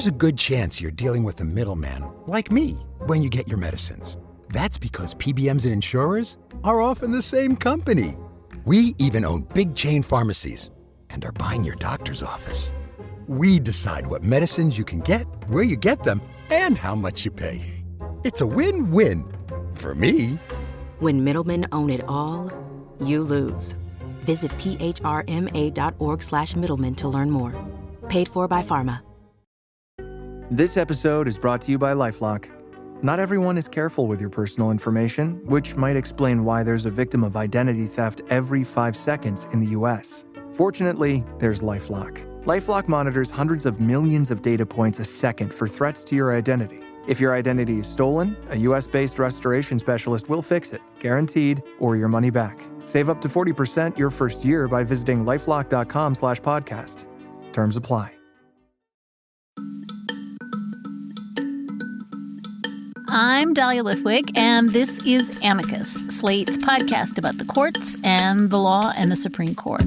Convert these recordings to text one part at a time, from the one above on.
there's a good chance you're dealing with a middleman, like me, when you get your medicines. That's because PBMs and insurers are often the same company. We even own big chain pharmacies and are buying your doctor's office. We decide what medicines you can get, where you get them, and how much you pay. It's a win-win. For me. When middlemen own it all, you lose. Visit phrma.org/middleman to learn more. Paid for by Pharma. This episode is brought to you by LifeLock. Not everyone is careful with your personal information, which might explain why there's a victim of identity theft every 5 seconds in the U.S. Fortunately, there's LifeLock. LifeLock monitors hundreds of millions of data points a second for threats to your identity. If your identity is stolen, a U.S.-based restoration specialist will fix it, guaranteed, or your money back. Save up to 40% your first year by visiting lifelock.com/podcast. Terms apply. I'm Dahlia Lithwick, and this is Amicus, Slate's podcast about the courts and the law and the Supreme Court.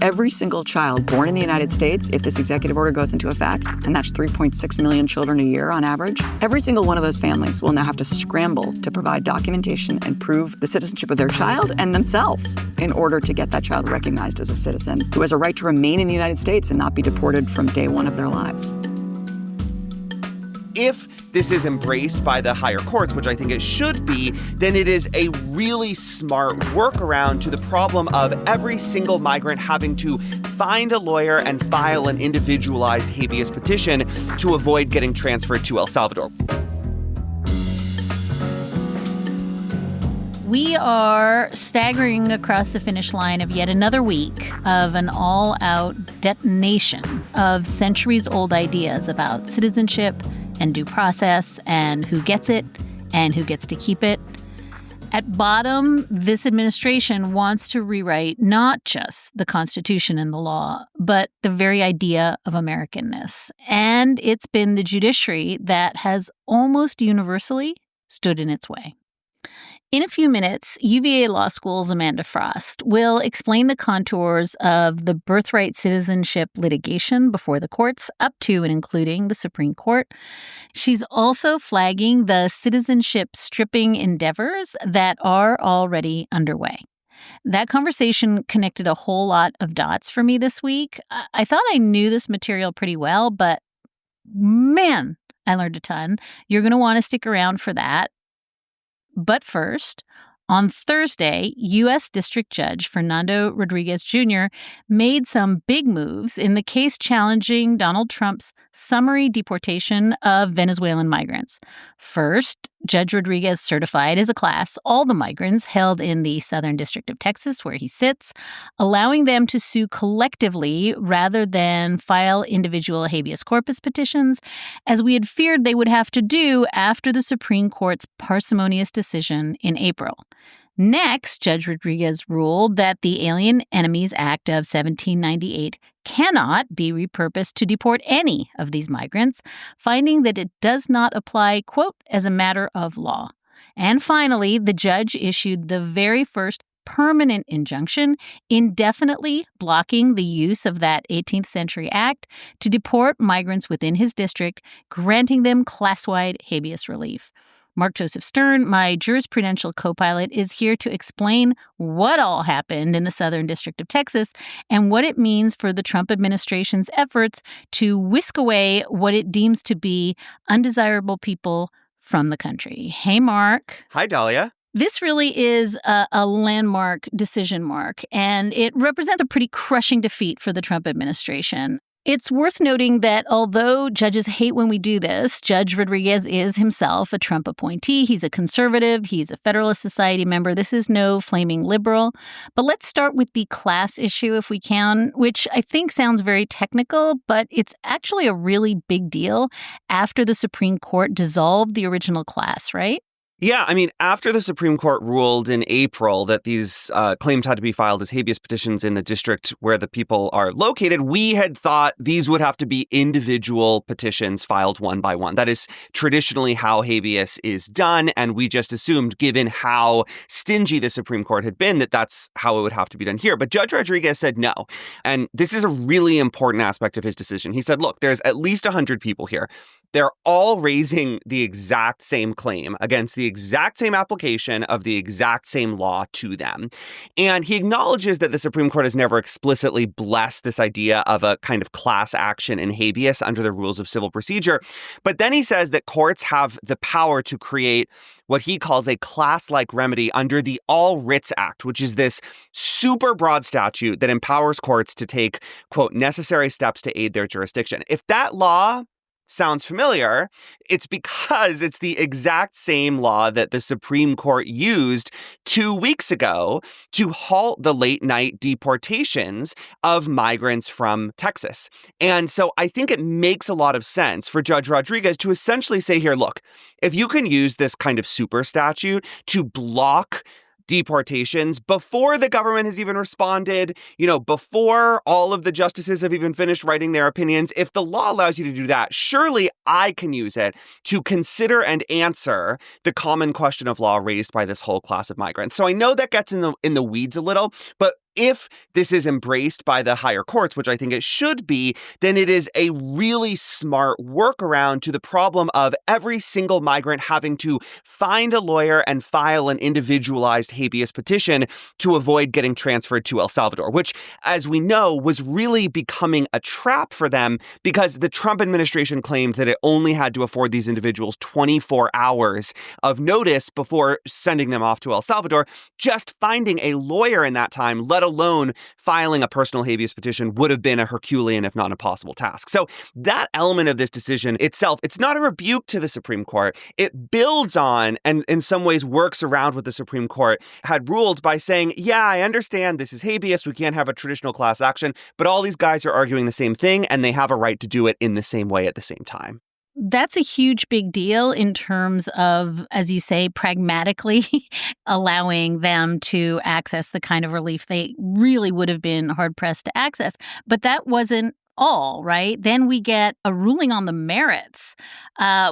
Every single child born in the United States, if this executive order goes into effect, and that's 3.6 million children a year on average, every single one of those families will now have to scramble to provide documentation and prove the citizenship of their child and themselves in order to get that child recognized as a citizen who has a right to remain in the United States and not be deported from day one of their lives. If this is embraced by the higher courts, which I think it should be, then it is a really smart workaround to the problem of every single migrant having to find a lawyer and file an individualized habeas petition to avoid getting transferred to El Salvador. We are staggering across the finish line of yet another week of an all-out detonation of centuries-old ideas about citizenship and due process and who gets it and who gets to keep it. At bottom, this administration wants to rewrite not just the Constitution and the law, but the very idea of Americanness. And it's been the judiciary that has almost universally stood in its way. In a few minutes, UVA Law School's Amanda Frost will explain the contours of the Birthright Citizenship litigation before the courts, up to and including the Supreme Court. She's also flagging the citizenship stripping endeavors that are already underway. That conversation connected a whole lot of dots for me this week. I thought I knew this material pretty well, but man, I learned a ton. You're going to want to stick around for that. But first, on Thursday, U.S. District Judge Fernando Rodriguez Jr. made some big moves in the case challenging Donald Trump's summary deportation of Venezuelan migrants. First, Judge Rodriguez certified as a class all the migrants held in the Southern District of Texas, where he sits, allowing them to sue collectively rather than file individual habeas corpus petitions, as we had feared they would have to do after the Supreme Court's parsimonious decision in April. Next, Judge Rodriguez ruled that the Alien Enemies Act of 1798 cannot be repurposed to deport any of these migrants, finding that it does not apply, quote, as a matter of law. And finally, the judge issued the very first permanent injunction indefinitely blocking the use of that 18th century act to deport migrants within his district, granting them class-wide habeas relief. Mark Joseph Stern, my jurisprudential co-pilot, is here to explain what all happened in the Southern District of Texas and what it means for the Trump administration's efforts to whisk away what it deems to be undesirable people from the country. Hey, Mark. Hi, Dahlia. This really is a landmark decision, Mark, and it represents a pretty crushing defeat for the Trump administration. It's worth noting that although judges hate when we do this, Judge Rodriguez is himself a Trump appointee. He's a conservative. He's a Federalist Society member. This is no flaming liberal. But let's start with the class issue if we can, which I think sounds very technical, but it's actually a really big deal after the Supreme Court dissolved the original class, right? Yeah, I mean, after the Supreme Court ruled in April that these claims had to be filed as habeas petitions in the district where the people are located, we had thought these would have to be individual petitions filed one by one. That is traditionally how habeas is done, and we just assumed, given how stingy the Supreme Court had been, that that's how it would have to be done here. But Judge Rodriguez said no, and this is a really important aspect of his decision. He said, look, there's at least 100 people here. They're all raising the exact same claim against the exact same application of the exact same law to them. And he acknowledges that the Supreme Court has never explicitly blessed this idea of a kind of class action in habeas under the rules of civil procedure. But then he says that courts have the power to create what he calls a class-like remedy under the All Writs Act, which is this super broad statute that empowers courts to take, quote, necessary steps to aid their jurisdiction. If that law sounds familiar, it's because it's the exact same law that the Supreme Court used 2 weeks ago to halt the late night deportations of migrants from Texas. And so I think it makes a lot of sense for Judge Rodriguez to essentially say here, look, if you can use this kind of super statute to block deportations before the government has even responded, before all of the justices have even finished writing their opinions, if the law allows you to do that, surely I can use it to consider and answer the common question of law raised by this whole class of migrants. So I know that gets in the weeds a little, but if this is embraced by the higher courts, which I think it should be, then it is a really smart workaround to the problem of every single migrant having to find a lawyer and file an individualized habeas petition to avoid getting transferred to El Salvador, which, as we know, was really becoming a trap for them because the Trump administration claimed that it only had to afford these individuals 24 hours of notice before sending them off to El Salvador. Just finding a lawyer in that time, let alone filing a personal habeas petition, would have been a Herculean, if not impossible task. So that element of this decision itself, it's not a rebuke to the Supreme Court. It builds on and in some ways works around what the Supreme Court had ruled by saying, yeah, I understand this is habeas. We can't have a traditional class action, but all these guys are arguing the same thing and they have a right to do it in the same way at the same time. That's a huge big deal in terms of, as you say, pragmatically allowing them to access the kind of relief they really would have been hard-pressed to access. But that wasn't all, right? Then we get a ruling on the merits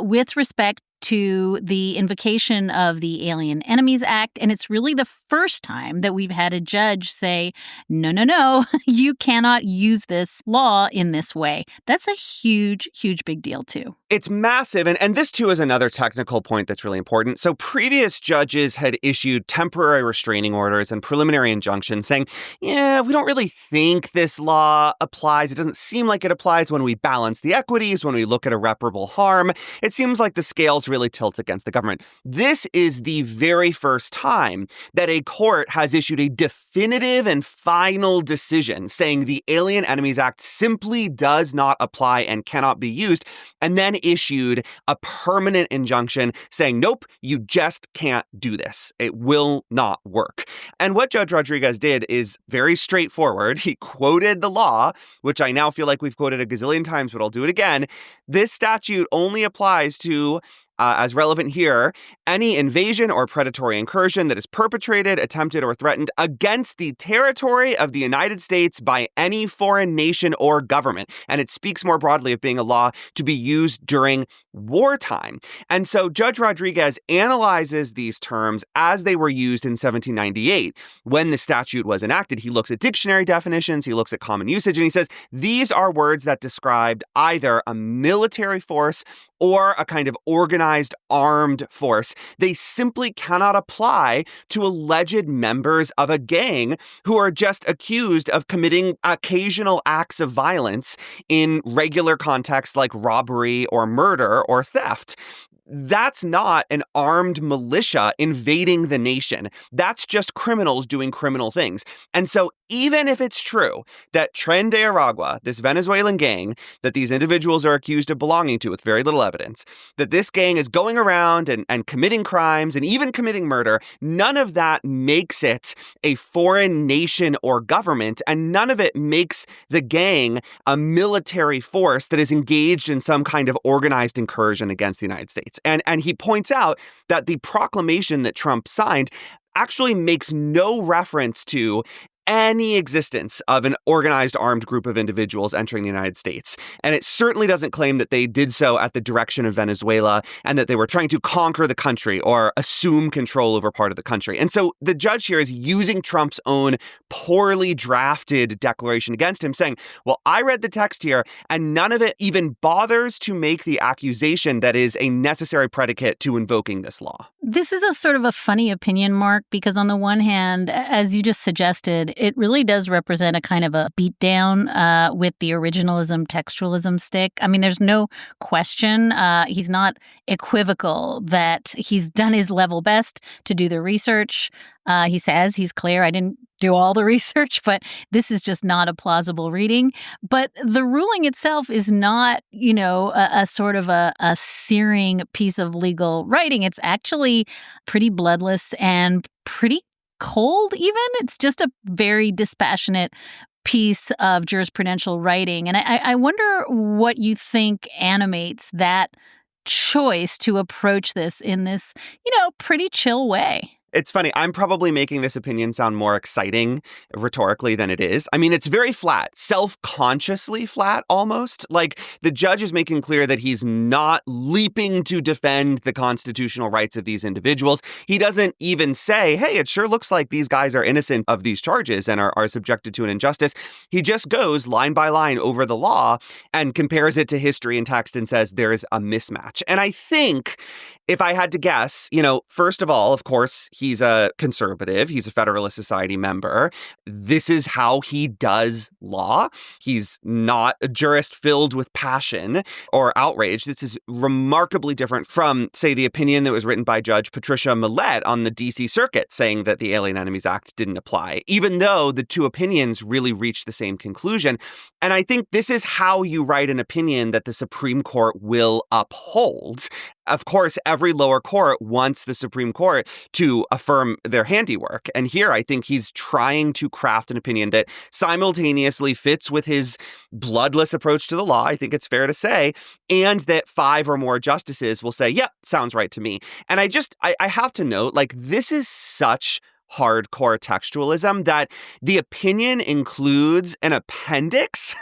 with respect to the invocation of the Alien Enemies Act. And it's really the first time that we've had a judge say, no, you cannot use this law in this way. That's a huge, huge big deal, too. It's massive. And this, too, is another technical point that's really important. So previous judges had issued temporary restraining orders and preliminary injunctions saying, yeah, we don't really think this law applies. It doesn't seem like it applies when we balance the equities, when we look at irreparable harm. It seems like the scales really tilts against the government. This is the very first time that a court has issued a definitive and final decision saying the Alien Enemies Act simply does not apply and cannot be used, and then issued a permanent injunction saying, nope, you just can't do this. It will not work. And what Judge Rodriguez did is very straightforward. He quoted the law, which I now feel like we've quoted a gazillion times, but I'll do it again. This statute only applies to as relevant here, any invasion or predatory incursion that is perpetrated, attempted, or threatened against the territory of the United States by any foreign nation or government. And it speaks more broadly of being a law to be used during wartime. And so Judge Rodriguez analyzes these terms as they were used in 1798 when the statute was enacted. He looks at dictionary definitions, he looks at common usage, and he says these are words that described either a military force or a kind of organized armed force. They simply cannot apply to alleged members of a gang who are just accused of committing occasional acts of violence in regular contexts like robbery or murder or theft. That's not an armed militia invading the nation. That's just criminals doing criminal things. And so even if it's true that Tren de Aragua, this Venezuelan gang that these individuals are accused of belonging to with very little evidence, that this gang is going around and committing crimes and even committing murder, none of that makes it a foreign nation or government, and none of it makes the gang a military force that is engaged in some kind of organized incursion against the United States. And he points out that the proclamation that Trump signed actually makes no reference to any existence of an organized armed group of individuals entering the United States. And it certainly doesn't claim that they did so at the direction of Venezuela and that they were trying to conquer the country or assume control over part of the country. And so the judge here is using Trump's own poorly drafted declaration against him, saying, well, I read the text here and none of it even bothers to make the accusation that is a necessary predicate to invoking this law. This is a sort of a funny opinion, Mark, because on the one hand, as you just suggested, it really does represent a kind of a beatdown with the originalism, textualism stick. I mean, there's no question. He's not equivocal that he's done his level best to do the research. He says he's clear. I didn't do all the research, but this is just not a plausible reading. But the ruling itself is not, a sort of a searing piece of legal writing. It's actually pretty bloodless and pretty cold even. It's just a very dispassionate piece of jurisprudential writing. And I wonder what you think animates that choice to approach this in this, pretty chill way. It's funny. I'm probably making this opinion sound more exciting rhetorically than it is. I mean, it's very flat, self-consciously flat almost. Like the judge is making clear that he's not leaping to defend the constitutional rights of these individuals. He doesn't even say, hey, it sure looks like these guys are innocent of these charges and are subjected to an injustice. He just goes line by line over the law and compares it to history and text and says there is a mismatch. And I think if I had to guess, first of all, of course, he's a conservative. He's a Federalist Society member. This is how he does law. He's not a jurist filled with passion or outrage. This is remarkably different from, say, the opinion that was written by Judge Patricia Millett on the D.C. Circuit saying that the Alien Enemies Act didn't apply, even though the two opinions really reached the same conclusion. And I think this is how you write an opinion that the Supreme Court will uphold. Of course, every lower court wants the Supreme Court to affirm their handiwork. And here, I think he's trying to craft an opinion that simultaneously fits with his bloodless approach to the law, I think it's fair to say, and that 5 or more justices will say, yep, sounds right to me. And I have to note, this is such hardcore textualism that the opinion includes an appendix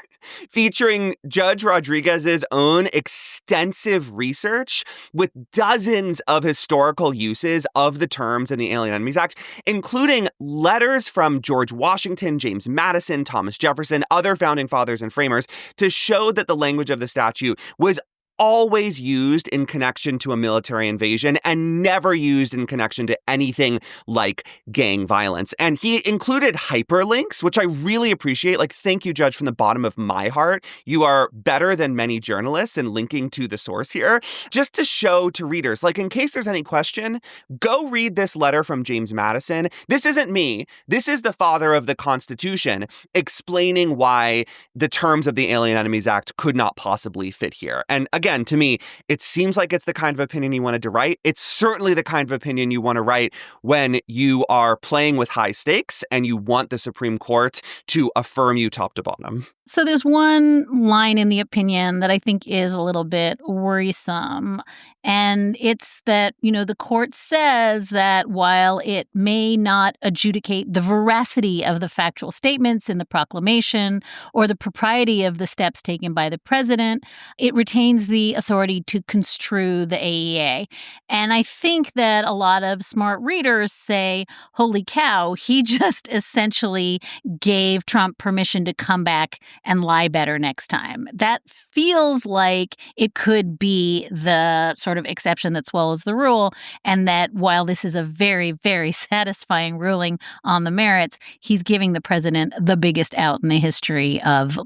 featuring Judge Rodriguez's own extensive research with dozens of historical uses of the terms in the Alien Enemies Act, including letters from George Washington, James Madison, Thomas Jefferson, other founding fathers and framers to show that the language of the statute was always used in connection to a military invasion and never used in connection to anything like gang violence. And he included hyperlinks, which I really appreciate. Thank you, Judge, from the bottom of my heart. You are better than many journalists in linking to the source here, just to show to readers, in case there's any question, go read this letter from James Madison. This isn't me. This is the father of the Constitution explaining why the terms of the Alien Enemies Act could not possibly fit here. And again, to me, it seems like it's the kind of opinion he wanted to write. It's certainly the kind of opinion you want to write when you are playing with high stakes and you want the Supreme Court to affirm you top to bottom. So there's one line in the opinion that I think is a little bit worrisome. And it's that, the court says that while it may not adjudicate the veracity of the factual statements in the proclamation or the propriety of the steps taken by the president, it retains the authority to construe the AEA. And I think that a lot of smart readers say, holy cow, he just essentially gave Trump permission to come back and lie better next time. That feels like it could be the sort of exception that swallows the rule, and that while this is a very, very satisfying ruling on the merits, he's giving the president the biggest out in the history of,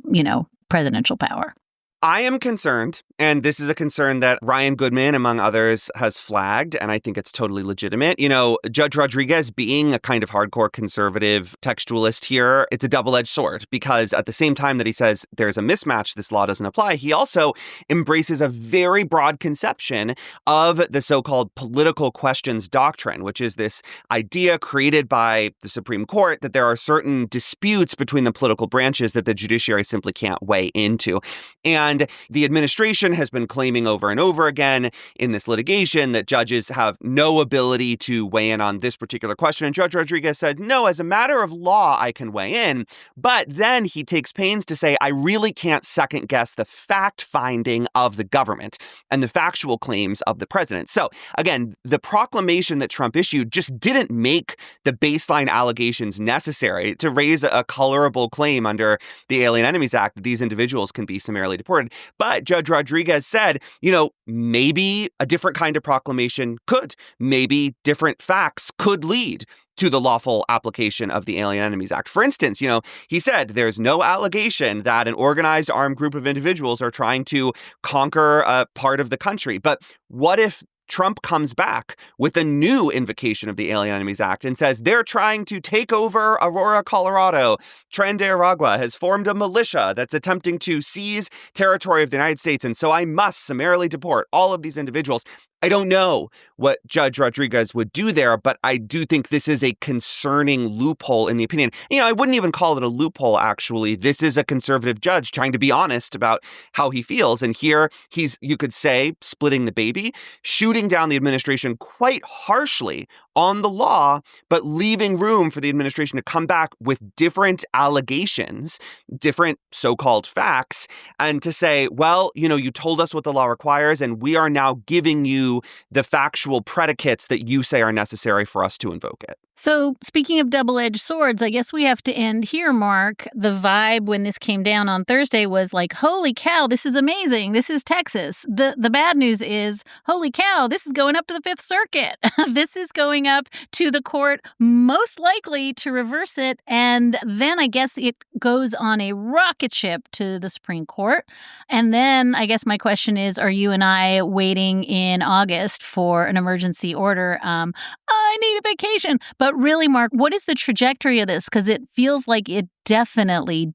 presidential power. I am concerned, and this is a concern that Ryan Goodman, among others, has flagged, and I think it's totally legitimate. Judge Rodriguez being a kind of hardcore conservative textualist here, it's a double-edged sword, because at the same time that he says there's a mismatch, this law doesn't apply, he also embraces a very broad conception of the so-called political questions doctrine, which is this idea created by the Supreme Court that there are certain disputes between the political branches that the judiciary simply can't weigh into. And the administration has been claiming over and over again in this litigation that judges have no ability to weigh in on this particular question. And Judge Rodriguez said, no, as a matter of law, I can weigh in. But then he takes pains to say, I really can't second guess the fact finding of the government and the factual claims of the president. So again, the proclamation that Trump issued just didn't make the baseline allegations necessary to raise a colorable claim under the Alien Enemies Act that these individuals can be summarily deported. But Judge Rodriguez said, maybe a different kind of proclamation could. Maybe different facts could lead to the lawful application of the Alien Enemies Act. For instance, he said there's no allegation that an organized armed group of individuals are trying to conquer a part of the country. But what if Trump comes back with a new invocation of the Alien Enemies Act and says they're trying to take over Aurora, Colorado. Tren de Aragua has formed a militia that's attempting to seize territory of the United States, and so I must summarily deport all of these individuals. I don't know what Judge Rodriguez would do there, but I do think this is a concerning loophole in the opinion. I wouldn't even call it a loophole, actually. This is a conservative judge trying to be honest about how he feels. And here he's, you could say, splitting the baby, shooting down the administration quite harshly on the law, but leaving room for the administration to come back with different allegations, different so-called facts, and to say, well, you told us what the law requires, and we are now giving you the factual predicates that you say are necessary for us to invoke it. So speaking of double-edged swords, I guess we have to end here, Mark. The vibe when this came down on Thursday was like, holy cow, this is amazing. This is Texas. The bad news is, holy cow, this is going up to the Fifth Circuit. This is going up to the court, most likely to reverse it. And then I guess it goes on a rocket ship to the Supreme Court. And then I guess my question is, are you and I waiting in August for an emergency order? I need a vacation. But really, Mark, what is the trajectory of this? Because it feels like it definitely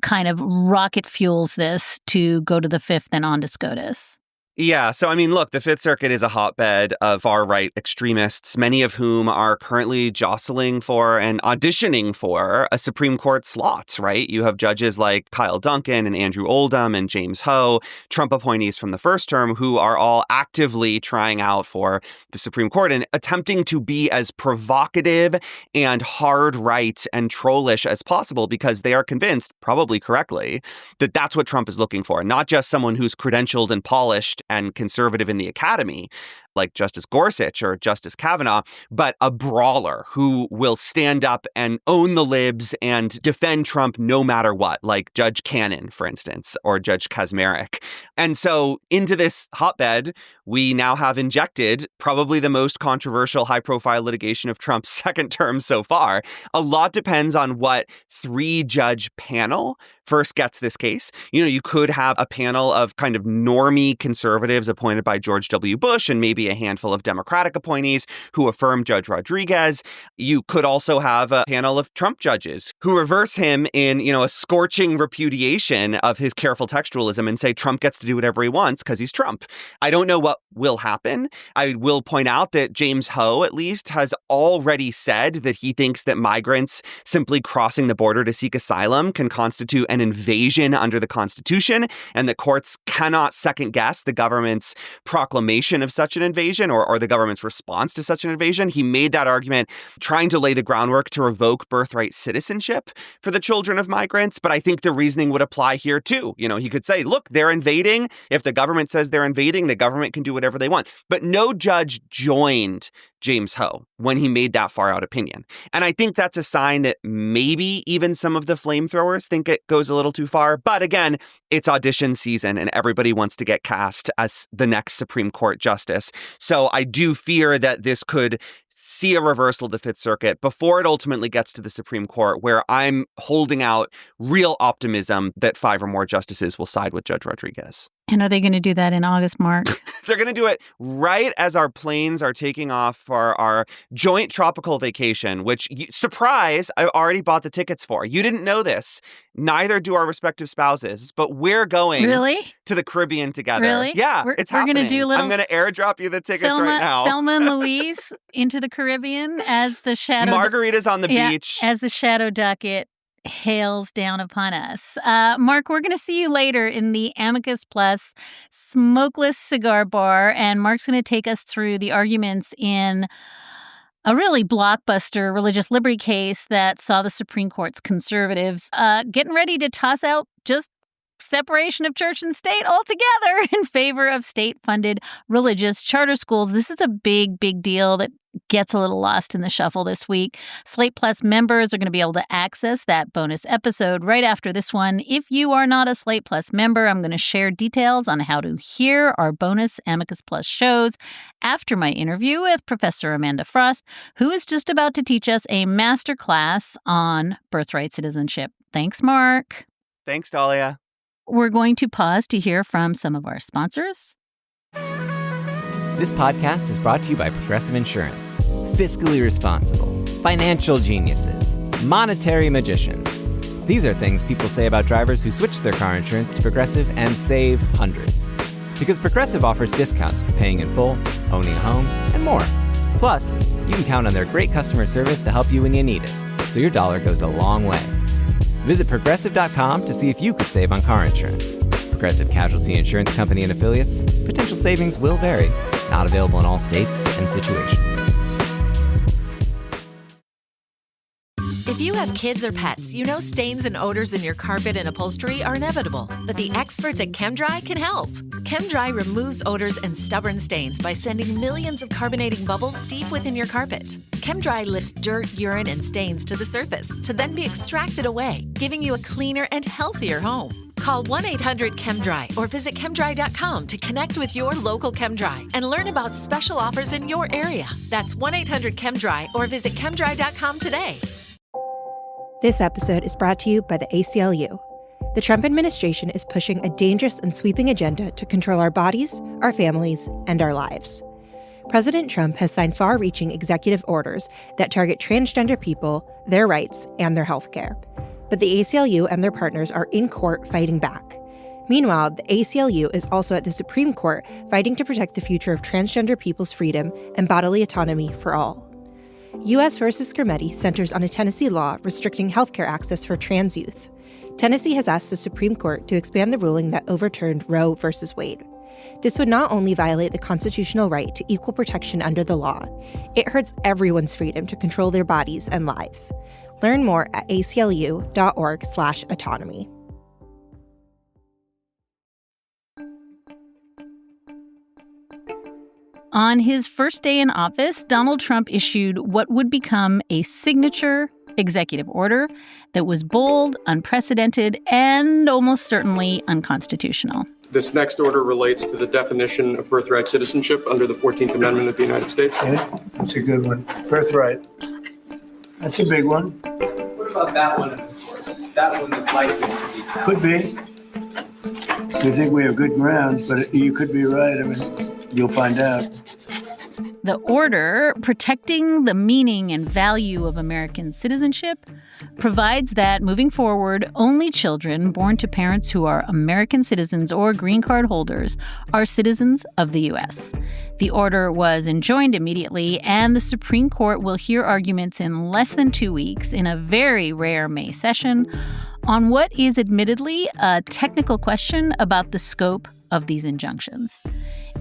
kind of rocket fuels this to go to the Fifth and on to SCOTUS. Yeah. So, look, the Fifth Circuit is a hotbed of far-right extremists, many of whom are currently jostling for and auditioning for a Supreme Court slot, right? You have judges like Kyle Duncan and Andrew Oldham and James Ho, Trump appointees from the first term, who are all actively trying out for the Supreme Court and attempting to be as provocative and hard-right and trollish as possible because they are convinced, probably correctly, that that's what Trump is looking for, not just someone who's credentialed and polished and conservative in the academy, like Justice Gorsuch or Justice Kavanaugh, but a brawler who will stand up and own the libs and defend Trump no matter what, like Judge Cannon, for instance, or Judge Kaczmarek. And so into this hotbed, we now have injected probably the most controversial high-profile litigation of Trump's second term so far. A lot depends on what three-judge panel first gets this case. You could have a panel of kind of normie conservatives appointed by George W. Bush and maybe a handful of Democratic appointees who affirm Judge Rodriguez. You could also have a panel of Trump judges who reverse him in, a scorching repudiation of his careful textualism and say Trump gets to do whatever he wants because he's Trump. I don't know what will happen. I will point out that James Ho, at least, has already said that he thinks that migrants simply crossing the border to seek asylum can constitute an invasion under the Constitution, and that courts cannot second guess the government's proclamation of such an invasion or the government's response to such an invasion. He made that argument trying to lay the groundwork to revoke birthright citizenship for the children of migrants. But I think the reasoning would apply here too. He could say, look, they're invading. If the government says they're invading, the government can do whatever they want. But no judge joined James Ho when he made that far out opinion. And I think that's a sign that maybe even some of the flamethrowers think it goes a little too far. But again, it's audition season and everybody wants to get cast as the next Supreme Court justice. So I do fear that this could see a reversal of the Fifth Circuit before it ultimately gets to the Supreme Court, where I'm holding out real optimism that 5 or more justices will side with Judge Rodriguez. And are they going to do that in August, Mark? They're going to do it right as our planes are taking off for our joint tropical vacation, which, surprise, I already bought the tickets for. You didn't know this. Neither do our respective spouses, but we're going to the Caribbean together. Really? Yeah, it's happening. We're going to do a little... I'm going to airdrop you the tickets right now. Thelma and Louise into the Caribbean as the shadow... Margaritas on the beach. As the shadow docket hails down upon us. Mark, we're going to see you later in the Amicus Plus Smokeless Cigar Bar, and Mark's going to take us through the arguments in a really blockbuster religious liberty case that saw the Supreme Court's conservatives getting ready to toss out just separation of church and state altogether in favor of state-funded religious charter schools. This is a big, big deal that gets a little lost in the shuffle this week. Slate Plus members are going to be able to access that bonus episode right after this one. If you are not a Slate Plus member, I'm going to share details on how to hear our bonus Amicus Plus shows after my interview with Professor Amanda Frost, who is just about to teach us a masterclass on birthright citizenship. Thanks, Mark. Thanks, Dahlia. We're going to pause to hear from some of our sponsors. This podcast is brought to you by Progressive Insurance. Fiscally responsible, financial geniuses, monetary magicians. These are things people say about drivers who switch their car insurance to Progressive and save hundreds. Because Progressive offers discounts for paying in full, owning a home, and more. Plus, you can count on their great customer service to help you when you need it, so your dollar goes a long way. Visit Progressive.com to see if you could save on car insurance. Progressive Casualty Insurance Company and Affiliates. Potential savings will vary. Not available in all states and situations. If you have kids or pets, you know stains and odors in your carpet and upholstery are inevitable. But the experts at ChemDry can help. ChemDry removes odors and stubborn stains by sending millions of carbonating bubbles deep within your carpet. ChemDry lifts dirt, urine, and stains to the surface to then be extracted away, giving you a cleaner and healthier home. Call 1-800-ChemDry or visit ChemDry.com to connect with your local ChemDry and learn about special offers in your area. That's 1-800-ChemDry or visit ChemDry.com today. This episode is brought to you by the ACLU. The Trump administration is pushing a dangerous and sweeping agenda to control our bodies, our families, and our lives. President Trump has signed far-reaching executive orders that target transgender people, their rights, and their health care. But the ACLU and their partners are in court fighting back. Meanwhile, the ACLU is also at the Supreme Court fighting to protect the future of transgender people's freedom and bodily autonomy for all. U.S. v. Skrmetti centers on a Tennessee law restricting healthcare access for trans youth. Tennessee has asked the Supreme Court to expand the ruling that overturned Roe v. Wade. This would not only violate the constitutional right to equal protection under the law, it hurts everyone's freedom to control their bodies and lives. Learn more at aclu.org/autonomy. On his first day in office, Donald Trump issued what would become a signature executive order that was bold, unprecedented, and almost certainly unconstitutional. This next order relates to the definition of birthright citizenship under the 14th Amendment of the United States. Yeah, that's a good one. Birthright. That's a big one. What about that one? That one is likely to be found. Could be. I think we have good ground, but you could be right. I mean, you'll find out. The order, protecting the meaning and value of American citizenship, provides that, moving forward, only children born to parents who are American citizens or green card holders are citizens of the U.S. The order was enjoined immediately, and the Supreme Court will hear arguments in less than 2 weeks in a very rare May session on what is admittedly a technical question about the scope of these injunctions.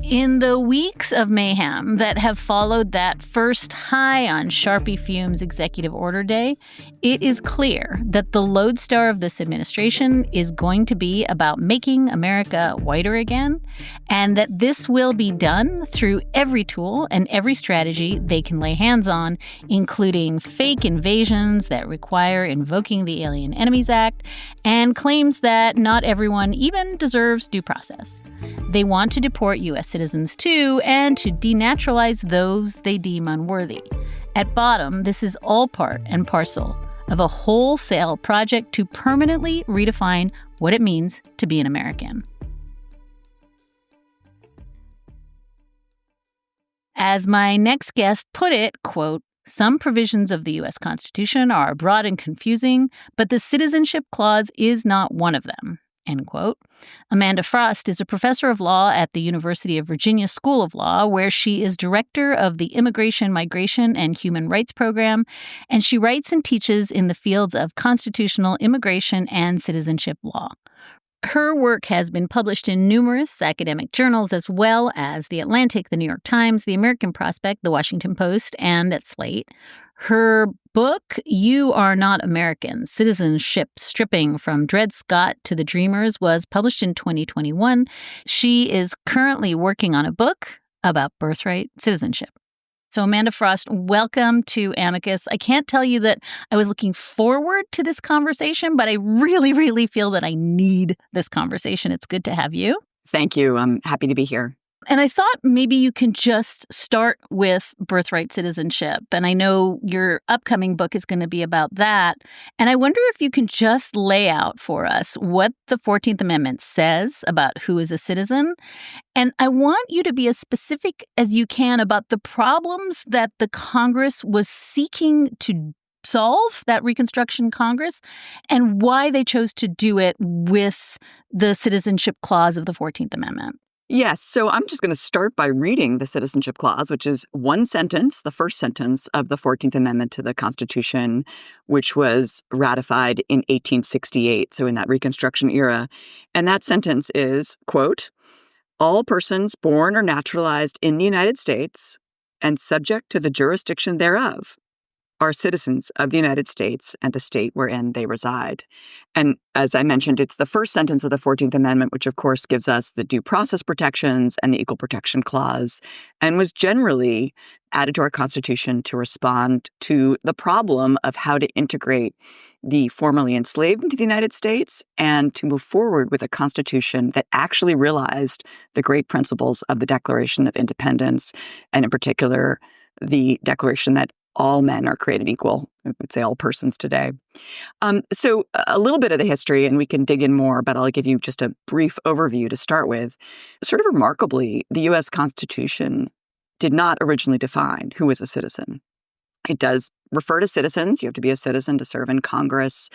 In the weeks of mayhem that have followed that first high on Sharpie fumes executive order day, it is clear that the lodestar of this administration is going to be about making America whiter again, and that this will be done through every tool and every strategy they can lay hands on, including fake invasions that require invoking the Alien Enemies Act and claims that not everyone even deserves due process. They want to deport U.S. citizens too, and to denaturalize those they deem unworthy. At bottom, this is all part and parcel of a wholesale project to permanently redefine what it means to be an American. As my next guest put it, quote, "Some provisions of the U.S. Constitution are broad and confusing, but the Citizenship Clause is not one of them," end quote. Amanda Frost is a professor of law at the University of Virginia School of Law, where she is director of the Immigration, Migration, and Human Rights Program, and she writes and teaches in the fields of constitutional immigration and citizenship law. Her work has been published in numerous academic journals, as well as The Atlantic, The New York Times, The American Prospect, The Washington Post, and at Slate. Her book, You Are Not American, Citizenship Stripping from Dred Scott to the Dreamers, was published in 2021. She is currently working on a book about birthright citizenship. So Amanda Frost, welcome to Amicus. I can't tell you that I was looking forward to this conversation, but I really, really feel that I need this conversation. It's good to have you. Thank you. I'm happy to be here. And I thought maybe you can just start with birthright citizenship. And I know your upcoming book is going to be about that. And I wonder if you can just lay out for us what the 14th Amendment says about who is a citizen. And I want you to be as specific as you can about the problems that the Congress was seeking to solve, that Reconstruction Congress, and why they chose to do it with the Citizenship Clause of the 14th Amendment. Yes, so I'm just going to start by reading the Citizenship Clause, which is one sentence, the first sentence of the 14th Amendment to the Constitution, which was ratified in 1868, so in that Reconstruction era. And that sentence is, quote, "All persons born or naturalized in the United States and subject to the jurisdiction thereof are citizens of the United States and the state wherein they reside." And as I mentioned, it's the first sentence of the 14th Amendment, which of course gives us the due process protections and the Equal Protection Clause, and was generally added to our Constitution to respond to the problem of how to integrate the formerly enslaved into the United States and to move forward with a Constitution that actually realized the great principles of the Declaration of Independence, and in particular, the declaration that all men are created equal. I would say all persons today. So a little bit of the history, and we can dig in more, but I'll give you just a brief overview to start with. Sort of remarkably, the U.S. Constitution did not originally define who is a citizen. It does refer to citizens. You have to be a citizen to serve in Congress,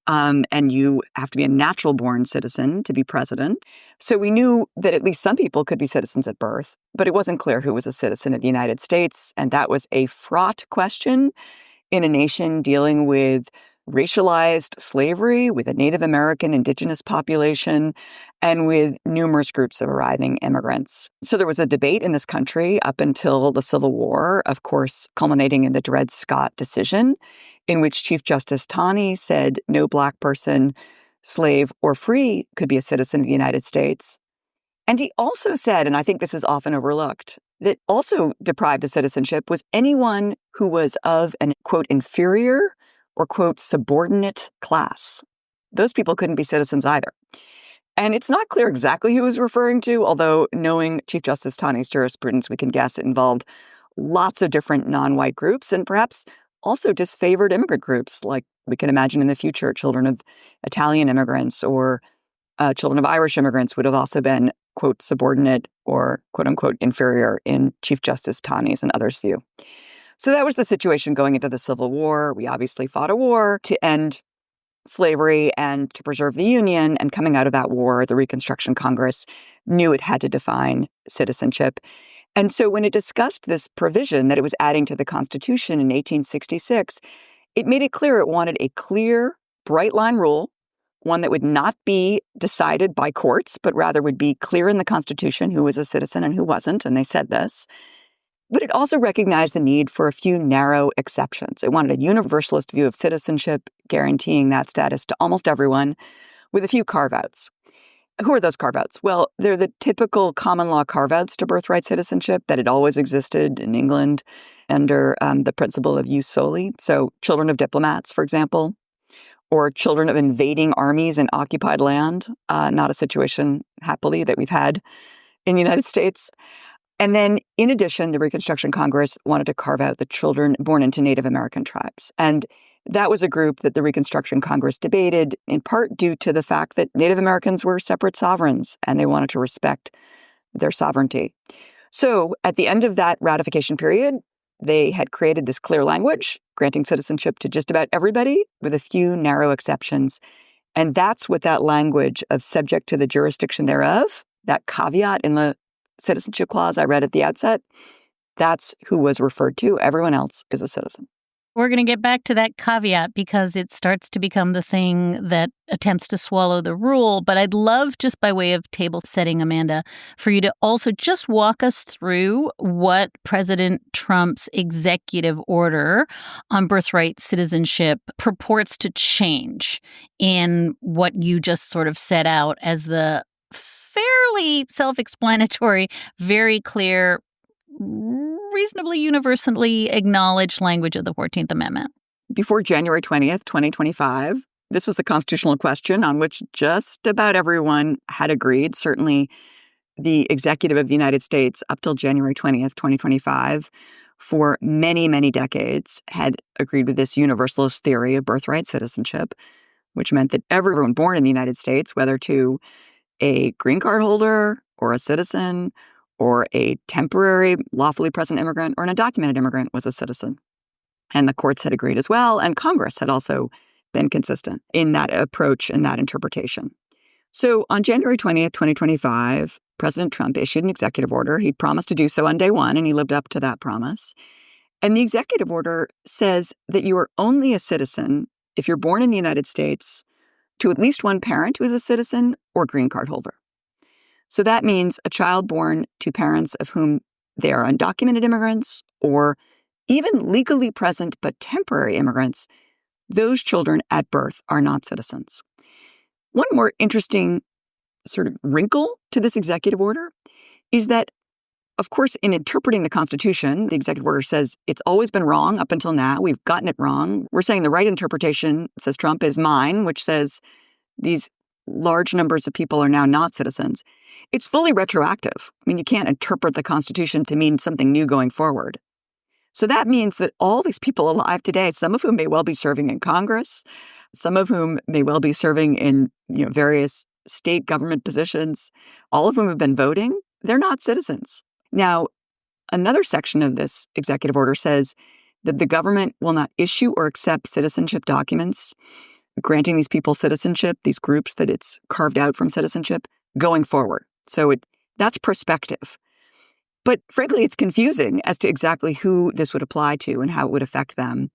and you have to be a natural-born citizen to be president. So we knew that at least some people could be citizens at birth, but it wasn't clear who was a citizen of the United States, and that was a fraught question in a nation dealing with racialized slavery, with a Native American indigenous population, and with numerous groups of arriving immigrants. So there was a debate in this country up until the Civil War, of course, culminating in the Dred Scott decision, in which Chief Justice Taney said no Black person, slave or free, could be a citizen of the United States. And he also said, and I think this is often overlooked, that also deprived of citizenship was anyone who was of an, quote, inferior or, quote, subordinate class. Those people couldn't be citizens either. And it's not clear exactly who he was referring to, although knowing Chief Justice Taney's jurisprudence, we can guess it involved lots of different non-white groups and perhaps also disfavored immigrant groups, like we can imagine in the future, children of Italian immigrants or children of Irish immigrants would have also been, quote, subordinate or, quote unquote, inferior in Chief Justice Taney's and others' view. So that was the situation going into the Civil War. We obviously fought a war to end slavery and to preserve the Union. And coming out of that war, the Reconstruction Congress knew it had to define citizenship. And so when it discussed this provision that it was adding to the Constitution in 1866, it made it clear it wanted a clear, bright line rule, one that would not be decided by courts, but rather would be clear in the Constitution who was a citizen and who wasn't. And they said this. But it also recognized the need for a few narrow exceptions. It wanted a universalist view of citizenship, guaranteeing that status to almost everyone, with a few carve-outs. Who are those carve-outs? Well, they're the typical common law carve-outs to birthright citizenship that had always existed in England under the principle of jus soli. So children of diplomats, for example, or children of invading armies in occupied land, not a situation, happily, that we've had in the United States. And then, in addition, the Reconstruction Congress wanted to carve out the children born into Native American tribes. And that was a group that the Reconstruction Congress debated, in part due to the fact that Native Americans were separate sovereigns, and they wanted to respect their sovereignty. So, at the end of that ratification period, they had created this clear language, granting citizenship to just about everybody, with a few narrow exceptions. And that's what that language of subject to the jurisdiction thereof, that caveat in the citizenship clause I read at the outset, that's who was referred to. Everyone else is a citizen. We're going to get back to that caveat because it starts to become the thing that attempts to swallow the rule. But I'd love, just by way of table setting, Amanda, for you to also just walk us through what President Trump's executive order on birthright citizenship purports to change in what you just sort of set out as the fairly self-explanatory, very clear, reasonably universally acknowledged language of the 14th Amendment. Before January 20th, 2025, this was a constitutional question on which just about everyone had agreed. Certainly the executive of the United States, up till January 20th, 2025, for many, many decades, had agreed with this universalist theory of birthright citizenship, which meant that everyone born in the United States, whether to a green card holder or a citizen or a temporary lawfully present immigrant or an undocumented immigrant, was a citizen. And the courts had agreed as well, and Congress had also been consistent in that approach and that interpretation. So on January 20th, 2025, President Trump issued an executive order. He promised to do so on day one, and he lived up to that promise. And the executive order says that you are only a citizen if you're born in the United States to at least one parent who is a citizen or green card holder. So that means a child born to parents of whom they are undocumented immigrants or even legally present but temporary immigrants, those children at birth are not citizens. One more interesting sort of wrinkle to this executive order is that, of course, in interpreting the Constitution, the executive order says it's always been wrong up until now. We've gotten it wrong. We're saying the right interpretation, says Trump, is mine, which says these large numbers of people are now not citizens. It's fully retroactive. I mean, you can't interpret the Constitution to mean something new going forward. So that means that all these people alive today, some of whom may well be serving in Congress, some of whom may well be serving in various state government positions, all of whom have been voting, they're not citizens. Now, another section of this executive order says that the government will not issue or accept citizenship documents granting these people citizenship, these groups that it's carved out from citizenship, going forward. So that's prospective. But frankly, it's confusing as to exactly who this would apply to and how it would affect them.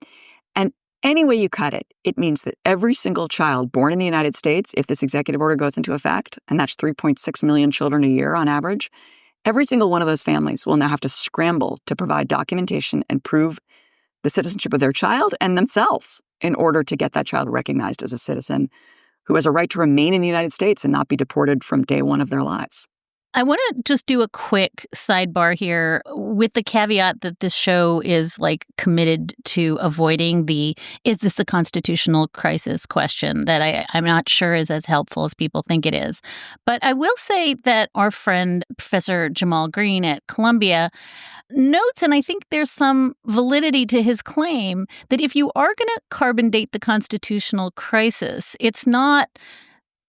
And any way you cut it, it means that every single child born in the United States, if this executive order goes into effect, and that's 3.6 million children a year on average, every single one of those families will now have to scramble to provide documentation and prove the citizenship of their child and themselves in order to get that child recognized as a citizen who has a right to remain in the United States and not be deported from day one of their lives. I want to just do a quick sidebar here with the caveat that this show is committed to avoiding the is this a constitutional crisis question that I'm not sure is as helpful as people think it is. But I will say that our friend Professor Jamal Green at Columbia notes, and I think there's some validity to his claim, that if you are going to carbon date the constitutional crisis, it's not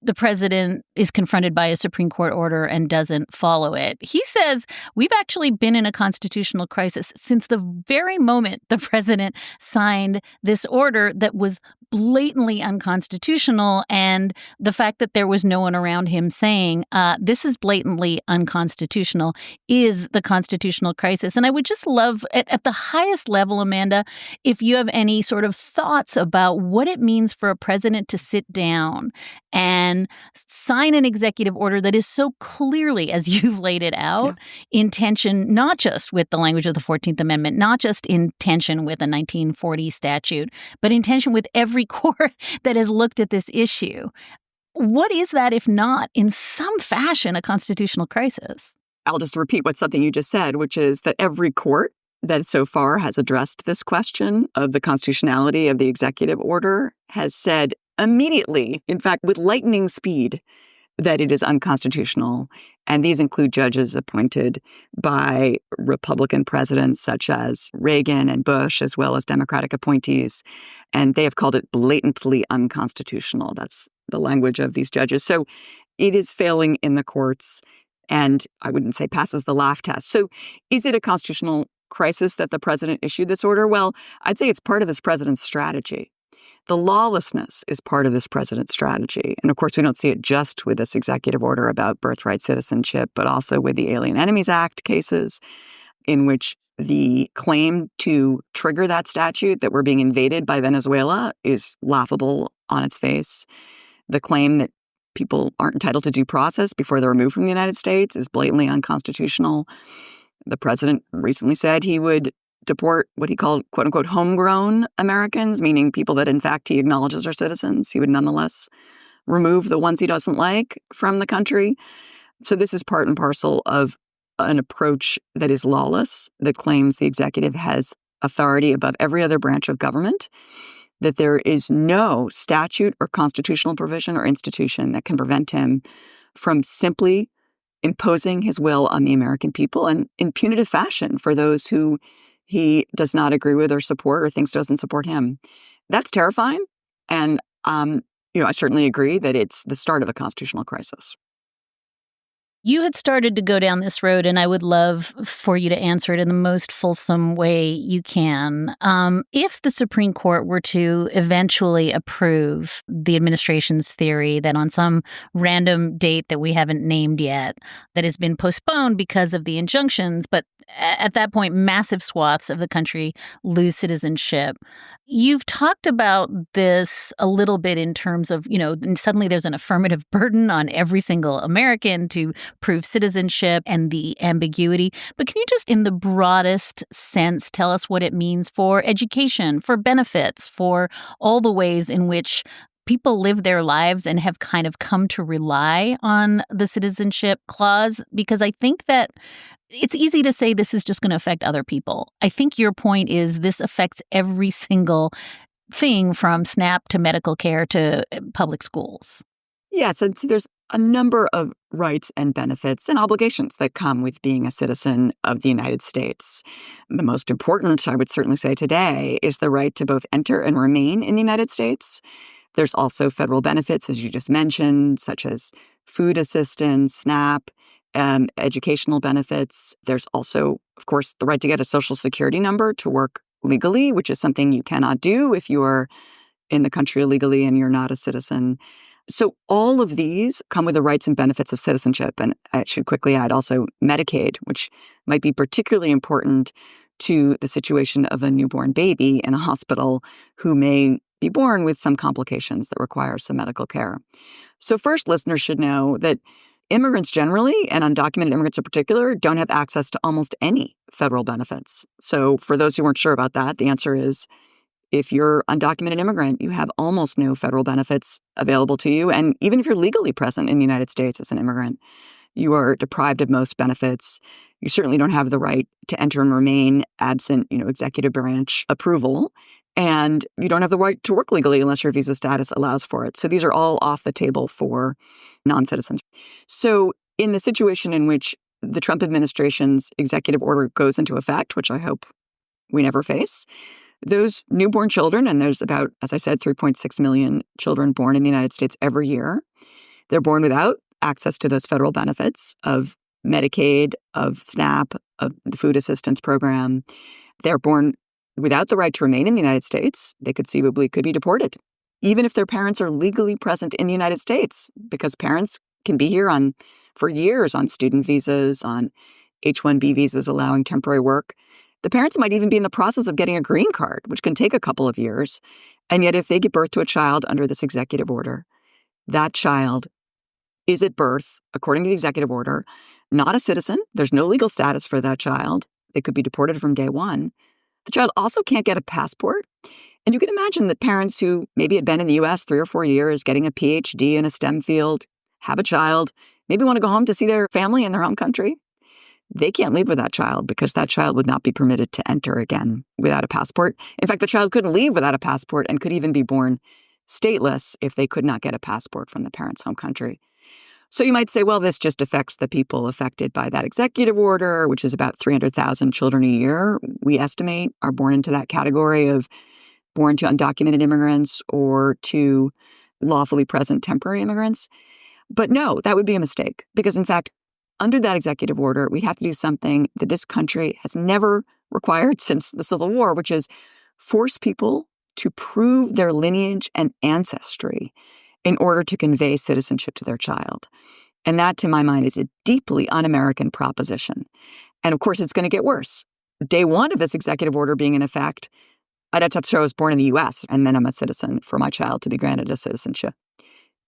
the president is confronted by a Supreme Court order and doesn't follow it. He says we've actually been in a constitutional crisis since the very moment the president signed this order that was blatantly unconstitutional, and the fact that there was no one around him saying this is blatantly unconstitutional is the constitutional crisis. And I would just love, at the highest level, Amanda, if you have any sort of thoughts about what it means for a president to sit down and sign an executive order that is so clearly, as you've laid it out, in tension not just with the language of the 14th Amendment, not just in tension with a 1940 statute, but in tension with every court that has looked at this issue. What is that, if not, in some fashion, a constitutional crisis? I'll just repeat something you just said, which is that every court that so far has addressed this question of the constitutionality of the executive order has said immediately, in fact, with lightning speed, that it is unconstitutional. And these include judges appointed by Republican presidents such as Reagan and Bush, as well as Democratic appointees. And they have called it blatantly unconstitutional. That's the language of these judges. So it is failing in the courts, and I wouldn't say passes the laugh test. So is it a constitutional crisis that the president issued this order? Well, I'd say it's part of this president's strategy. The lawlessness is part of this president's strategy. And of course, we don't see it just with this executive order about birthright citizenship, but also with the Alien Enemies Act cases, in which the claim to trigger that statute that we're being invaded by Venezuela is laughable on its face. The claim that people aren't entitled to due process before they're removed from the United States is blatantly unconstitutional. The president recently said he would deport what he called, quote unquote, homegrown Americans, meaning people that in fact he acknowledges are citizens. He would nonetheless remove the ones he doesn't like from the country. So this is part and parcel of an approach that is lawless, that claims the executive has authority above every other branch of government, that there is no statute or constitutional provision or institution that can prevent him from simply imposing his will on the American people and in punitive fashion for those who he does not agree with or support or thinks doesn't support him. That's terrifying. And, I certainly agree that it's the start of a constitutional crisis. You had started to go down this road, and I would love for you to answer it in the most fulsome way you can. If the Supreme Court were to eventually approve the administration's theory that on some random date that we haven't named yet, that has been postponed because of the injunctions, but at that point, massive swaths of the country lose citizenship. You've talked about this a little bit in terms of, suddenly there's an affirmative burden on every single American to prove citizenship and the ambiguity. But can you just, in the broadest sense, tell us what it means for education, for benefits, for all the ways in which people live their lives and have kind of come to rely on the citizenship clause? Because I think that it's easy to say this is just going to affect other people. I think your point is this affects every single thing from SNAP to medical care to public schools. Yes, and so there's a number of rights and benefits and obligations that come with being a citizen of the United States. The most important, I would certainly say today, is the right to both enter and remain in the United States. There's also federal benefits, as you just mentioned, such as food assistance, SNAP, educational benefits. There's also, of course, the right to get a Social Security number to work legally, which is something you cannot do if you're in the country illegally and you're not a citizen. So all of these come with the rights and benefits of citizenship. And I should quickly add also Medicaid, which might be particularly important to the situation of a newborn baby in a hospital who may be born with some complications that require some medical care. So first, listeners should know that immigrants generally, and undocumented immigrants in particular, don't have access to almost any federal benefits. So for those who weren't sure about that, the answer is if you're undocumented immigrant, you have almost no federal benefits available to you. And even if you're legally present in the United States as an immigrant, you are deprived of most benefits. You certainly don't have the right to enter and remain absent, executive branch approval. And you don't have the right to work legally unless your visa status allows for it. So these are all off the table for non-citizens. So in the situation in which the Trump administration's executive order goes into effect, which I hope we never face, those newborn children, and there's about, as I said, 3.6 million children born in the United States every year, they're born without access to those federal benefits of Medicaid, of SNAP, of the food assistance program. They're born without the right to remain in the United States. They conceivably could be deported, even if their parents are legally present in the United States, because parents can be here for years on student visas, on H-1B visas allowing temporary work. The parents might even be in the process of getting a green card, which can take a couple of years. And yet if they give birth to a child under this executive order, that child is at birth, according to the executive order, not a citizen. There's no legal status for that child. They could be deported from day one. The child also can't get a passport. And you can imagine that parents who maybe had been in the U.S. 3 or 4 years, getting a PhD in a STEM field, have a child, maybe want to go home to see their family in their home country. They can't leave with that child because that child would not be permitted to enter again without a passport. In fact, the child couldn't leave without a passport and could even be born stateless if they could not get a passport from the parents' home country. So you might say, well, this just affects the people affected by that executive order, which is about 300,000 children a year, we estimate, are born into that category of born to undocumented immigrants or to lawfully present temporary immigrants. But no, that would be a mistake because, in fact, under that executive order, we'd have to do something that this country has never required since the Civil War, which is force people to prove their lineage and ancestry in order to convey citizenship to their child. And that, to my mind, is a deeply un-American proposition. And of course, it's going to get worse. Day one of this executive order being in effect, I'd have to show I was born in the U.S. and then I'm a citizen for my child to be granted a citizenship.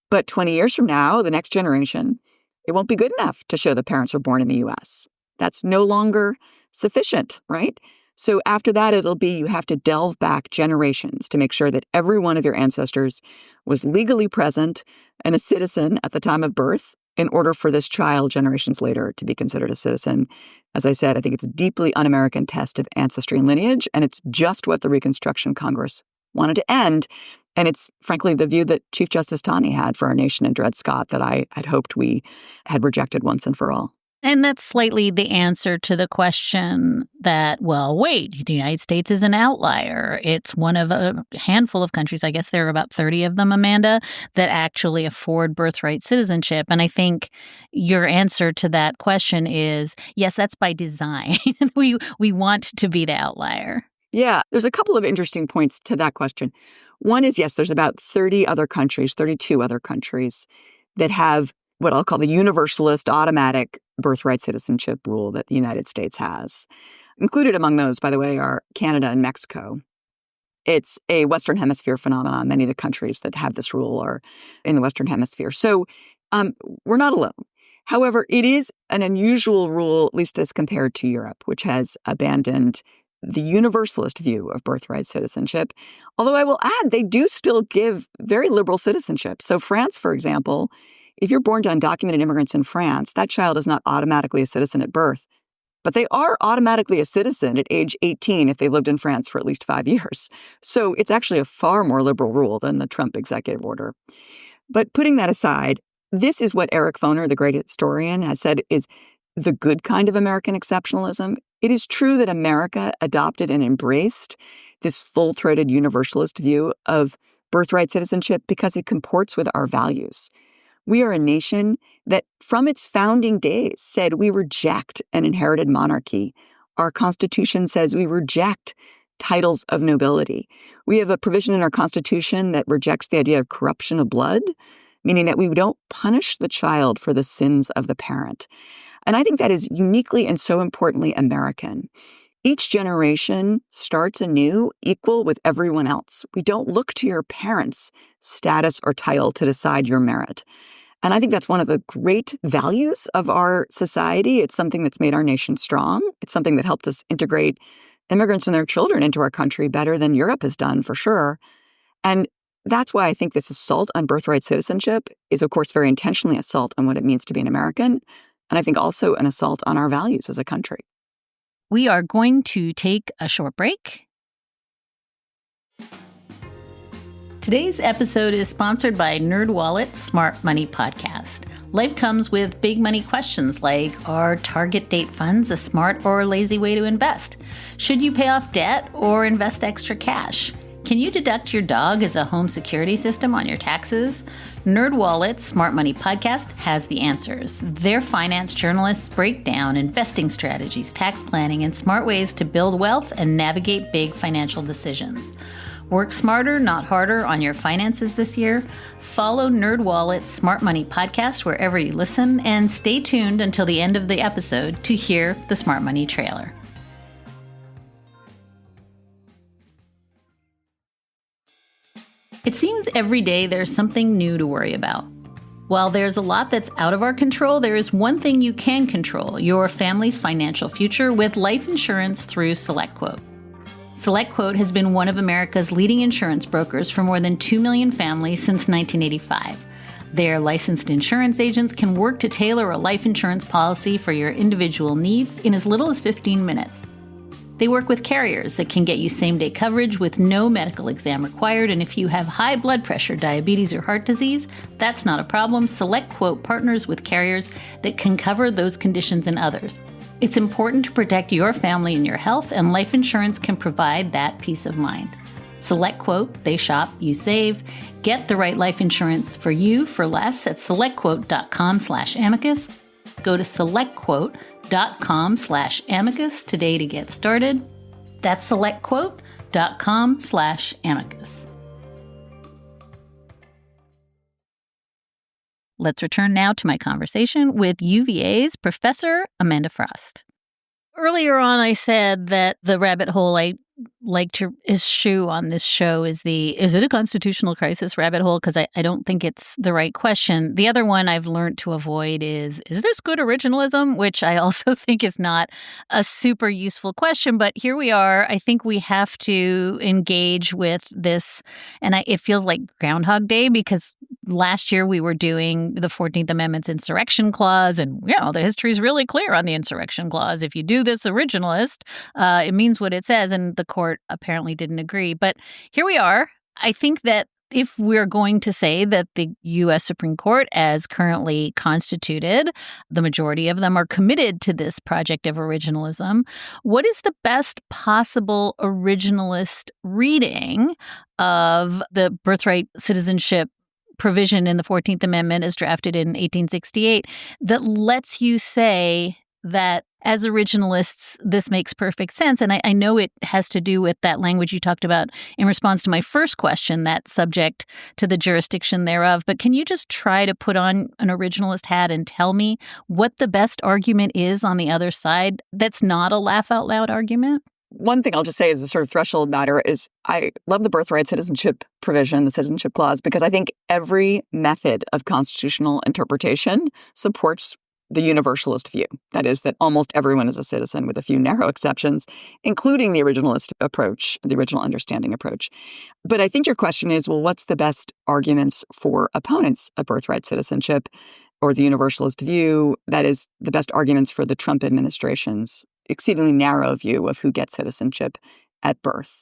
But 20 years from now, the next generation, it won't be good enough to show the parents were born in the U.S. That's no longer sufficient, right? So after that, it'll be you have to delve back generations to make sure that every one of your ancestors was legally present and a citizen at the time of birth in order for this child generations later to be considered a citizen. As I said, I think it's a deeply un-American test of ancestry and lineage, and it's just what the Reconstruction Congress wanted to end. And it's, frankly, the view that Chief Justice Taney had for our nation in Dred Scott that I had hoped we had rejected once and for all. And that's slightly the answer to the question that, well, wait, the United States is an outlier. It's one of a handful of countries, I guess there are about 30 of them, Amanda, that actually afford birthright citizenship. And I think your answer to that question is, yes, that's by design. We want to be the outlier. Yeah, there's a couple of interesting points to that question. One is, yes, there's about 32 other countries that have what I'll call the universalist automatic birthright citizenship rule that the United States has. Included among those, by the way, are Canada and Mexico. It's a Western Hemisphere phenomenon. Many of the countries that have this rule are in the Western Hemisphere. So we're not alone. However, it is an unusual rule, at least as compared to Europe, which has abandoned the universalist view of birthright citizenship. Although I will add, they do still give very liberal citizenship. So France, for example, if you're born to undocumented immigrants in France, that child is not automatically a citizen at birth. But they are automatically a citizen at age 18 if they've lived in France for at least 5 years. So it's actually a far more liberal rule than the Trump executive order. But putting that aside, this is what Eric Foner, the great historian, has said is the good kind of American exceptionalism. It is true that America adopted and embraced this full-throated universalist view of birthright citizenship because it comports with our values. We are a nation that, from its founding days, said we reject an inherited monarchy. Our Constitution says we reject titles of nobility. We have a provision in our Constitution that rejects the idea of corruption of blood, meaning that we don't punish the child for the sins of the parent. And I think that is uniquely and so importantly American. Each generation starts anew, equal with everyone else. We don't look to your parents' status or title to decide your merit. And I think that's one of the great values of our society. It's something that's made our nation strong. It's something that helped us integrate immigrants and their children into our country better than Europe has done, for sure. And that's why I think this assault on birthright citizenship is, of course, very intentionally assault on what it means to be an American. And I think also an assault on our values as a country. We are going to take a short break. Today's episode is sponsored by NerdWallet's Smart Money Podcast. Life comes with big money questions like, are target date funds a smart or lazy way to invest? Should you pay off debt or invest extra cash? Can you deduct your dog as a home security system on your taxes? NerdWallet's Smart Money Podcast has the answers. Their finance journalists break down investing strategies, tax planning, and smart ways to build wealth and navigate big financial decisions. Work smarter, not harder on your finances this year. Follow NerdWallet's Smart Money Podcast wherever you listen, and stay tuned until the end of the episode to hear the Smart Money trailer. It seems every day there's something new to worry about. While there's a lot that's out of our control, there is one thing you can control: your family's financial future with life insurance through SelectQuote. SelectQuote has been one of America's leading insurance brokers for more than 2 million families since 1985. Their licensed insurance agents can work to tailor a life insurance policy for your individual needs in as little as 15 minutes. They work with carriers that can get you same-day coverage with no medical exam required. And if you have high blood pressure, diabetes, or heart disease, that's not a problem. SelectQuote partners with carriers that can cover those conditions and others. It's important to protect your family and your health, and life insurance can provide that peace of mind. SelectQuote, they shop, you save. Get the right life insurance for you for less at selectquote.com/amicus. Go to selectquote.com/amicus today to get started. That's selectquote.com/amicus. Let's return now to my conversation with UVA's Professor Amanda Frost. Earlier on, I said that the rabbit hole I like to eschew on this show is it a constitutional crisis rabbit hole? Because I don't think it's the right question. The other one I've learned to avoid is this good originalism? Which I also think is not a super useful question. But here we are. I think we have to engage with this. And it feels like Groundhog Day, because last year we were doing the 14th Amendment's insurrection clause. And, the history is really clear on the insurrection clause. If you do this originalist, it means what it says. And the court apparently didn't agree. But here we are. I think that if we're going to say that the U.S. Supreme Court, as currently constituted, the majority of them are committed to this project of originalism, what is the best possible originalist reading of the Birthright Citizenship provision in the 14th Amendment as drafted in 1868 that lets you say that as originalists, this makes perfect sense? And I know it has to do with that language you talked about in response to my first question, that subject to the jurisdiction thereof. But can you just try to put on an originalist hat and tell me what the best argument is on the other side that's not a laugh out loud argument? One thing I'll just say as a sort of threshold matter is I love the birthright citizenship provision, the citizenship clause, because I think every method of constitutional interpretation supports the universalist view. That is, that almost everyone is a citizen with a few narrow exceptions, including the originalist approach, the original understanding approach. But I think your question is, well, what's the best arguments for opponents of birthright citizenship or the universalist view? That is, the best arguments for the Trump administration's exceedingly narrow view of who gets citizenship at birth.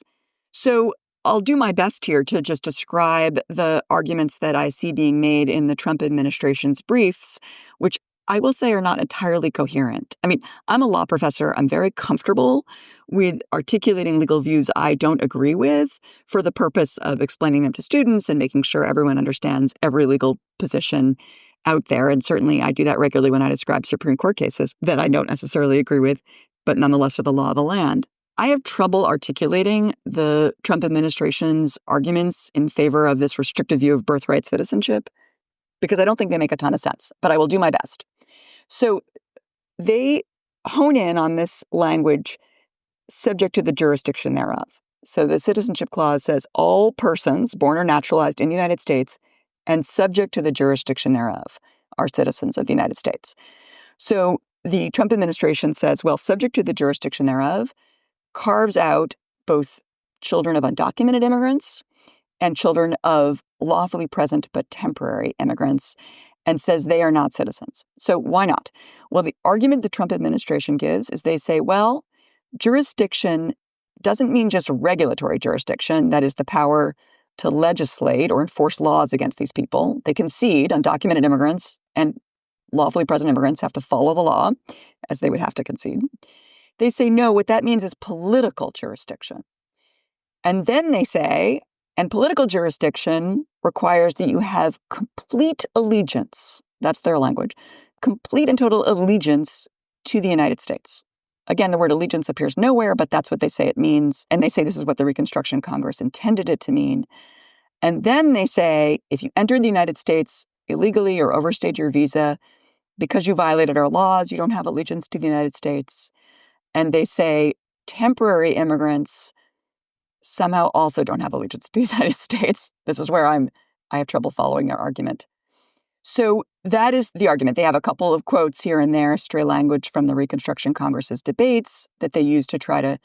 So I'll do my best here to just describe the arguments that I see being made in the Trump administration's briefs, which I will say are not entirely coherent. I mean, I'm a law professor. I'm very comfortable with articulating legal views I don't agree with for the purpose of explaining them to students and making sure everyone understands every legal position out there. And certainly I do that regularly when I describe Supreme Court cases that I don't necessarily agree with, but nonetheless are the law of the land. I have trouble articulating the Trump administration's arguments in favor of this restrictive view of birthright citizenship because I don't think they make a ton of sense, but I will do my best. So they hone in on this language subject to the jurisdiction thereof. So the Citizenship Clause says all persons born or naturalized in the United States and subject to the jurisdiction thereof are citizens of the United States. So the Trump administration says, well, subject to the jurisdiction thereof carves out both children of undocumented immigrants and children of lawfully present but temporary immigrants, and says they are not citizens. So why not? Well, the argument the Trump administration gives is they say, well, jurisdiction doesn't mean just regulatory jurisdiction, that is the power to legislate or enforce laws against these people. They concede undocumented immigrants and lawfully present immigrants have to follow the law, as they would have to concede. They say, no, what that means is political jurisdiction. And then they say, and political jurisdiction requires that you have complete allegiance, that's their language, complete and total allegiance to the United States. Again, the word allegiance appears nowhere, but that's what they say it means. And they say this is what the Reconstruction Congress intended it to mean. And then they say, if you entered the United States illegally or overstayed your visa, because you violated our laws, you don't have allegiance to the United States. And they say temporary immigrants somehow also don't have allegiance to the United States. This is where I have trouble following their argument. So that is the argument. They have a couple of quotes here and there, stray language from the Reconstruction Congress's debates that they use to try to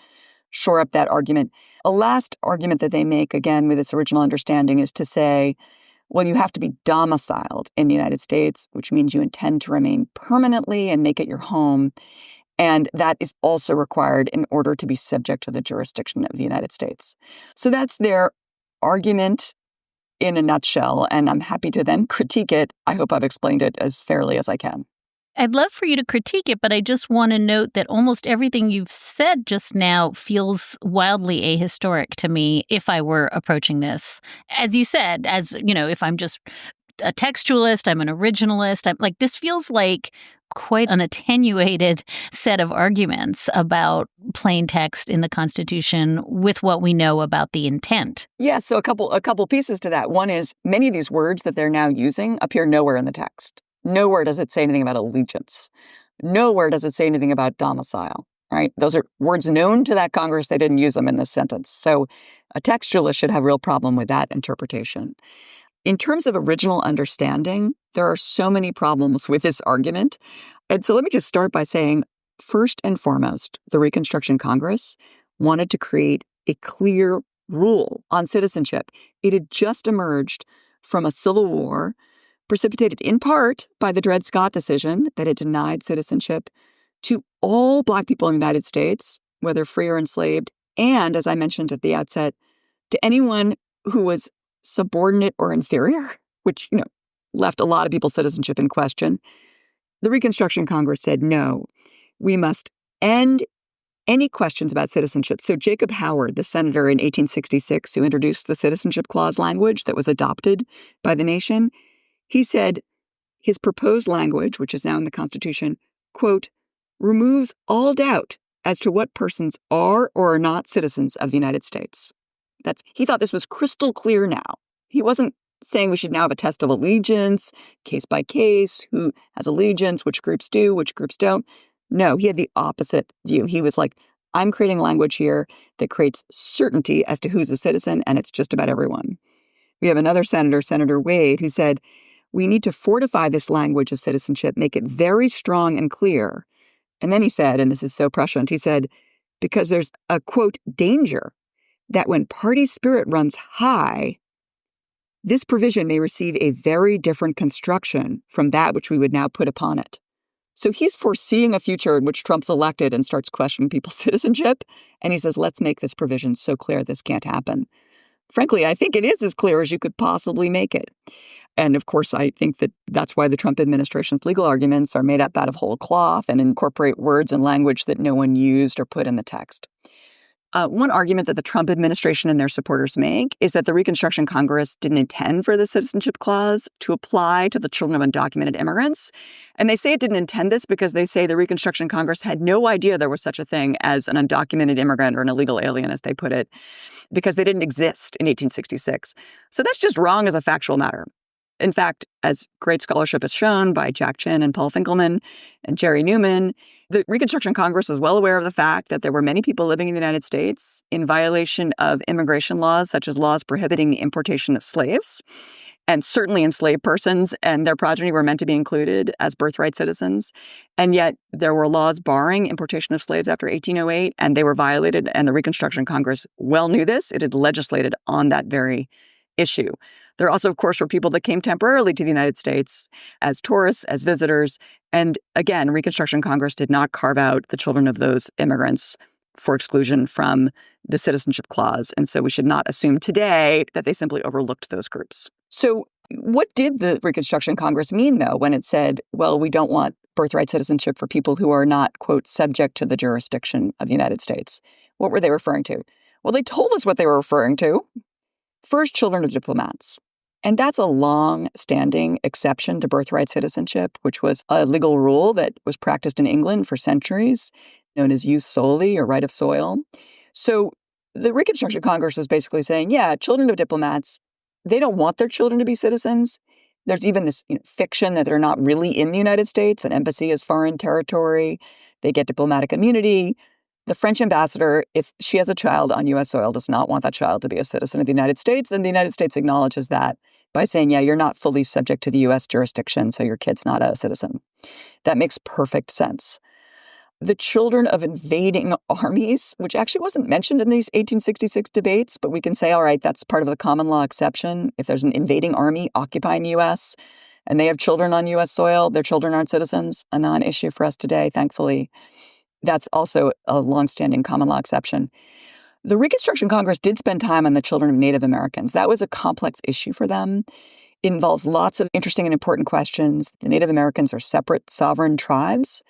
shore up that argument. A last argument that they make, again, with this original understanding is to say, well, you have to be domiciled in the United States, which means you intend to remain permanently and make it your home. And that is also required in order to be subject to the jurisdiction of the United States. So that's their argument in a nutshell, and I'm happy to then critique it. I hope I've explained it as fairly as I can. I'd love for you to critique it, but I just want to note that almost everything you've said just now feels wildly ahistoric to me if I were approaching this. As you said, if I'm just a textualist, I'm an originalist, this feels like quite an attenuated set of arguments about plain text in the Constitution with what we know about the intent. Yeah, so a couple pieces to that. One is many of these words that they're now using appear nowhere in the text. Nowhere does it say anything about allegiance. Nowhere does it say anything about domicile, right? Those are words known to that Congress. They didn't use them in this sentence. So a textualist should have a real problem with that interpretation. In terms of original understanding, there are so many problems with this argument. And so let me just start by saying, first and foremost, the Reconstruction Congress wanted to create a clear rule on citizenship. It had just emerged from a civil war precipitated in part by the Dred Scott decision that it denied citizenship to all Black people in the United States, whether free or enslaved, and, as I mentioned at the outset, to anyone who was subordinate or inferior, which, left a lot of people's citizenship in question. The Reconstruction Congress said, no, we must end any questions about citizenship. So Jacob Howard, the senator in 1866 who introduced the Citizenship Clause language that was adopted by the nation, he said his proposed language, which is now in the Constitution, quote, removes all doubt as to what persons are or are not citizens of the United States. He thought this was crystal clear now. He wasn't saying we should now have a test of allegiance, case by case, who has allegiance, which groups do, which groups don't. No, he had the opposite view. He was like, I'm creating language here that creates certainty as to who's a citizen, and it's just about everyone. We have another senator, Senator Wade, who said, we need to fortify this language of citizenship, make it very strong and clear. And then he said, and this is so prescient, he said, because there's a, quote, danger that when party spirit runs high, this provision may receive a very different construction from that which we would now put upon it. So he's foreseeing a future in which Trump's elected and starts questioning people's citizenship. And he says, let's make this provision so clear this can't happen. Frankly, I think it is as clear as you could possibly make it. And of course, I think that that's why the Trump administration's legal arguments are made up out of whole cloth and incorporate words and language that no one used or put in the text. One argument that the Trump administration and their supporters make is that the Reconstruction Congress didn't intend for the Citizenship Clause to apply to the children of undocumented immigrants. And they say it didn't intend this because they say the Reconstruction Congress had no idea there was such a thing as an undocumented immigrant or an illegal alien, as they put it, because they didn't exist in 1866. So that's just wrong as a factual matter. In fact, as great scholarship has shown by Jack Chin and Paul Finkelman and Jerry Newman, the Reconstruction Congress was well aware of the fact that there were many people living in the United States in violation of immigration laws, such as laws prohibiting the importation of slaves. And certainly enslaved persons and their progeny were meant to be included as birthright citizens. And yet there were laws barring importation of slaves after 1808, and they were violated. And the Reconstruction Congress well knew this. It had legislated on that very issue. There also, of course, were people that came temporarily to the United States as tourists, as visitors. And again, Reconstruction Congress did not carve out the children of those immigrants for exclusion from the Citizenship Clause. And so we should not assume today that they simply overlooked those groups. So what did the Reconstruction Congress mean, though, when it said, well, we don't want birthright citizenship for people who are not, quote, subject to the jurisdiction of the United States? What were they referring to? Well, they told us what they were referring to. First, children of diplomats. And that's a long-standing exception to birthright citizenship, which was a legal rule that was practiced in England for centuries, known as jus soli, or right of soil. So the Reconstruction Congress was basically saying, yeah, children of diplomats, they don't want their children to be citizens. There's even this fiction that they're not really in the United States. An embassy is foreign territory. They get diplomatic immunity. The French ambassador, if she has a child on U.S. soil, does not want that child to be a citizen of the United States. And the United States acknowledges that by saying, yeah, you're not fully subject to the U.S. jurisdiction, so your kid's not a citizen. That makes perfect sense. The children of invading armies, which actually wasn't mentioned in these 1866 debates, but we can say, all right, that's part of the common law exception. If there's an invading army occupying the U.S. and they have children on U.S. soil, their children aren't citizens, a non-issue for us today, thankfully. That's also a longstanding common law exception. The Reconstruction Congress did spend time on the children of Native Americans. That was a complex issue for them. It involves lots of interesting and important questions. The Native Americans are separate sovereign tribes.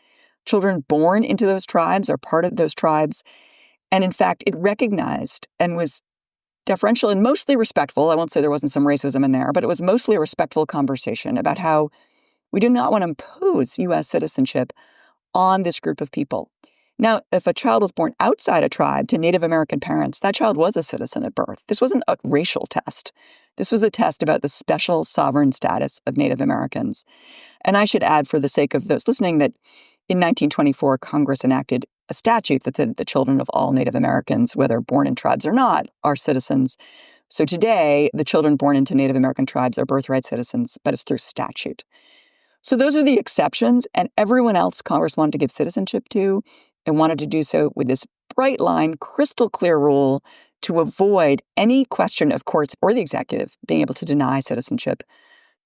Children born into those tribes are part of those tribes. And in fact, it recognized and was deferential and mostly respectful. I won't say there wasn't some racism in there, but it was mostly a respectful conversation about how we do not want to impose U.S. citizenship on this group of people. Now, if a child was born outside a tribe to Native American parents, that child was a citizen at birth. This wasn't a racial test. This was a test about the special sovereign status of Native Americans. And I should add, for the sake of those listening, that in 1924, Congress enacted a statute that the children of all Native Americans, whether born in tribes or not, are citizens. So today, the children born into Native American tribes are birthright citizens, but it's through statute. So those are the exceptions, and everyone else Congress wanted to give citizenship to and wanted to do so with this bright line, crystal clear rule to avoid any question of courts or the executive being able to deny citizenship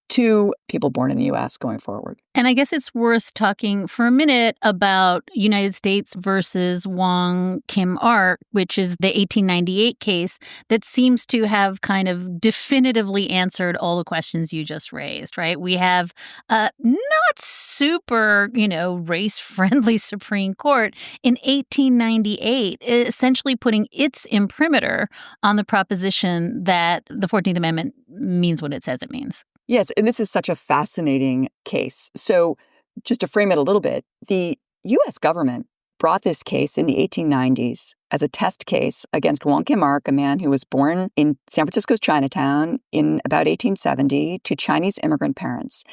to people born in the U.S. going forward. And I guess it's worth talking for a minute about United States versus Wong Kim Ark, which is the 1898 case that seems to have kind of definitively answered all the questions you just raised, right? We have a not super, race-friendly Supreme Court in 1898, essentially putting its imprimatur on the proposition that the 14th Amendment means what it says it means. Yes, and this is such a fascinating case. So just to frame it a little bit, the U.S. government brought this case in the 1890s as a test case against Wong Kim Ark, a man who was born in San Francisco's Chinatown in about 1870 to Chinese immigrant parents.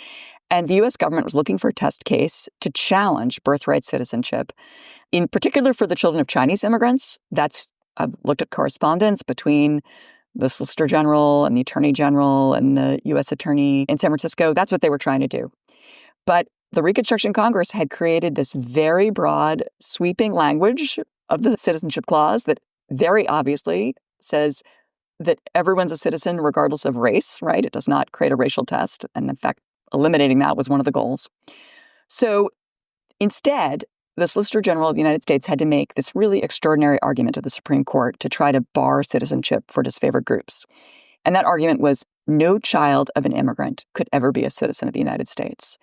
And the U.S. government was looking for a test case to challenge birthright citizenship, in particular for the children of Chinese immigrants. I've looked at correspondence between the Solicitor General and the Attorney General and the U.S. Attorney in San Francisco. That's what they were trying to do. But the Reconstruction Congress had created this very broad, sweeping language of the Citizenship Clause that very obviously says that everyone's a citizen regardless of race, right? It does not create a racial test. And in fact, eliminating that was one of the goals. So instead, the Solicitor General of the United States had to make this really extraordinary argument to the Supreme Court to try to bar citizenship for disfavored groups. And that argument was no child of an immigrant could ever be a citizen of the United States.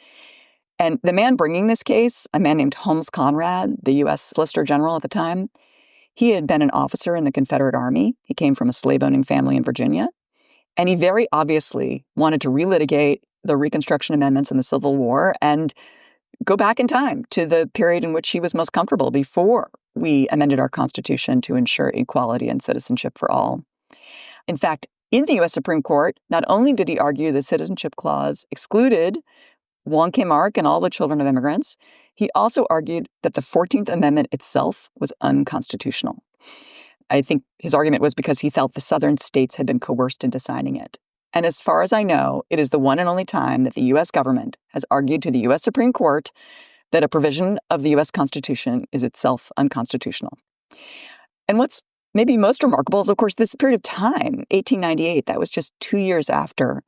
And the man bringing this case, a man named Holmes Conrad, the U.S. Solicitor General at the time, he had been an officer in the Confederate Army. He came from a slave-owning family in Virginia. And he very obviously wanted to relitigate the Reconstruction Amendments in the Civil War and go back in time to the period in which he was most comfortable before we amended our Constitution to ensure equality and citizenship for all. In fact, in the U.S. Supreme Court, not only did he argue the Citizenship Clause excluded Wong Kim Ark and all the children of immigrants, he also argued that the 14th Amendment itself was unconstitutional. I think his argument was because he felt the southern states had been coerced into signing it. And as far as I know, it is the one and only time that the U.S. government has argued to the U.S. Supreme Court that a provision of the U.S. Constitution is itself unconstitutional. And what's maybe most remarkable is, of course, this period of time, 1898, that was just 2 years after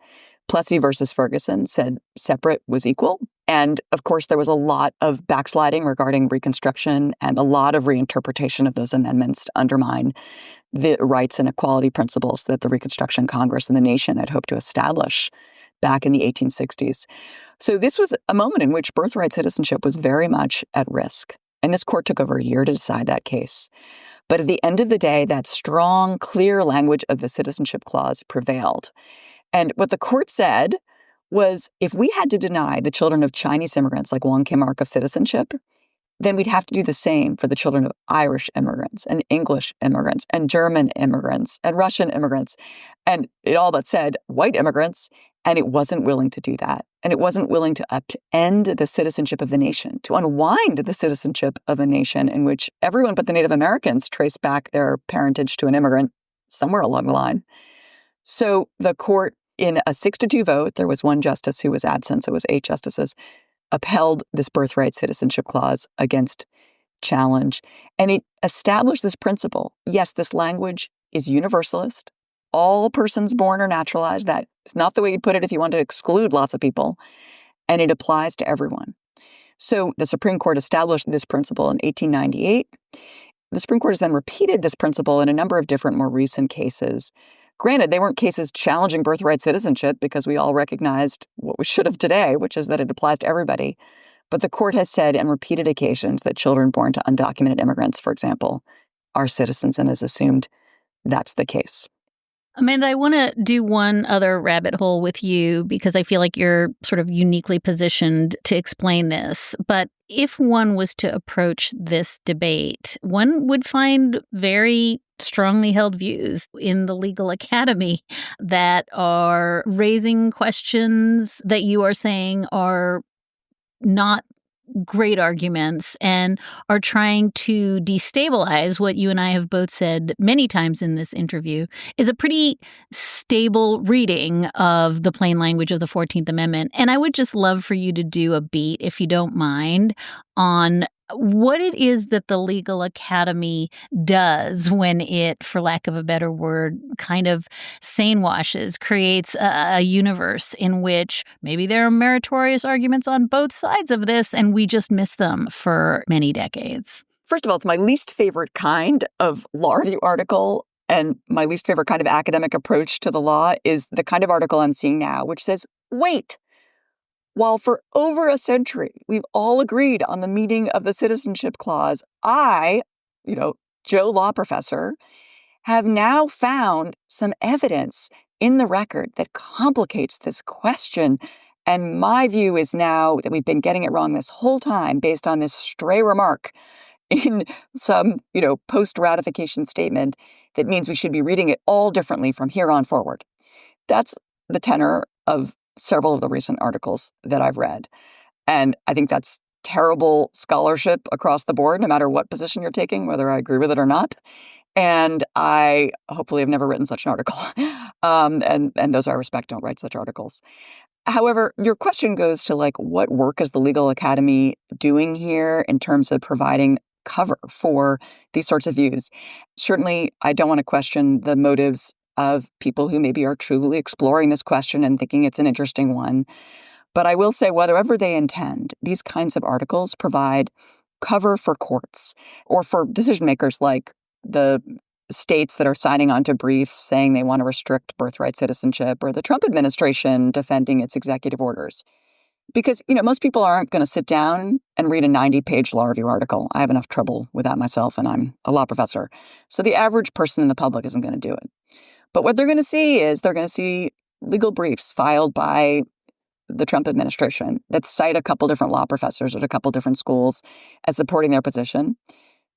Plessy versus Ferguson said separate was equal. And of course, there was a lot of backsliding regarding Reconstruction and a lot of reinterpretation of those amendments to undermine the rights and equality principles that the Reconstruction Congress and the nation had hoped to establish back in the 1860s. So this was a moment in which birthright citizenship was very much at risk. And this court took over a year to decide that case. But at the end of the day, that strong, clear language of the Citizenship Clause prevailed. And what the court said was, if we had to deny the children of Chinese immigrants like Wong Kim Ark of citizenship, then we'd have to do the same for the children of Irish immigrants and English immigrants and German immigrants and Russian immigrants. And it all but said white immigrants. And it wasn't willing to do that. And it wasn't willing to upend the citizenship of the nation, to unwind the citizenship of a nation in which everyone but the Native Americans traced back their parentage to an immigrant somewhere along the line. So the court, in a 6-2 vote, there was one justice who was absent, so it was 8 justices, upheld this birthright citizenship clause against challenge. And it established this principle. Yes, this language is universalist. All persons born are naturalized. That is not the way you'd put it if you wanted to exclude lots of people. And it applies to everyone. So the Supreme Court established this principle in 1898. The Supreme Court has then repeated this principle in a number of different more recent cases. Granted, they weren't cases challenging birthright citizenship because we all recognized what we should have today, which is that it applies to everybody. But the court has said on repeated occasions that children born to undocumented immigrants, for example, are citizens and has assumed that's the case. Amanda, I want to do one other rabbit hole with you because I feel like you're sort of uniquely positioned to explain this. But if one was to approach this debate, one would find very strongly held views in the legal academy that are raising questions that you are saying are not great arguments and are trying to destabilize what you and I have both said many times in this interview is a pretty stable reading of the plain language of the 14th Amendment. And I would just love for you to do a beat, if you don't mind, on what it is that the legal academy does when it, for lack of a better word, kind of sane washes, creates a universe in which maybe there are meritorious arguments on both sides of this and we just miss them for many decades. First of all, it's my least favorite kind of law review article, and my least favorite kind of academic approach to the law is the kind of article I'm seeing now, which says, wait, while for over a century, we've all agreed on the meaning of the Citizenship Clause, I, Joe Law Professor, have now found some evidence in the record that complicates this question. And my view is now that we've been getting it wrong this whole time based on this stray remark in some, post-ratification statement that means we should be reading it all differently from here on forward. That's the tenor of several of the recent articles that I've read. And I think that's terrible scholarship across the board, no matter what position you're taking, whether I agree with it or not. And I hopefully have never written such an article. And those I respect don't write such articles. However, your question goes to what work is the legal academy doing here in terms of providing cover for these sorts of views? Certainly, I don't want to question the motives of people who maybe are truly exploring this question and thinking it's an interesting one. But I will say, whatever they intend, these kinds of articles provide cover for courts or for decision makers like the states that are signing on to briefs saying they want to restrict birthright citizenship, or the Trump administration defending its executive orders. Because, most people aren't going to sit down and read a 90-page law review article. I have enough trouble with that myself, and I'm a law professor. So the average person in the public isn't going to do it. But what they're going to see is they're going to see legal briefs filed by the Trump administration that cite a couple different law professors at a couple different schools as supporting their position.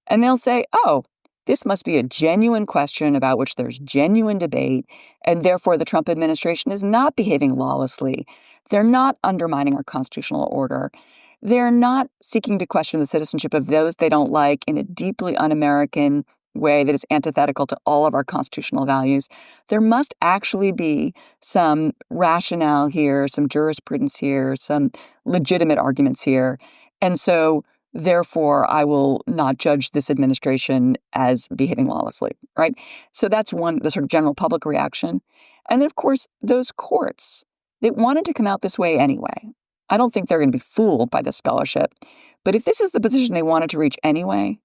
And they'll say, oh, this must be a genuine question about which there's genuine debate, and therefore the Trump administration is not behaving lawlessly. They're not undermining our constitutional order. They're not seeking to question the citizenship of those they don't like in a deeply un-American way that is antithetical to all of our constitutional values. There must actually be some rationale here, some jurisprudence here, some legitimate arguments here. And so, therefore, I will not judge this administration as behaving lawlessly, right? So that's the sort of general public reaction. And then, of course, those courts, they wanted to come out this way anyway. I don't think they're going to be fooled by this scholarship. But if this is the position they wanted to reach anyway,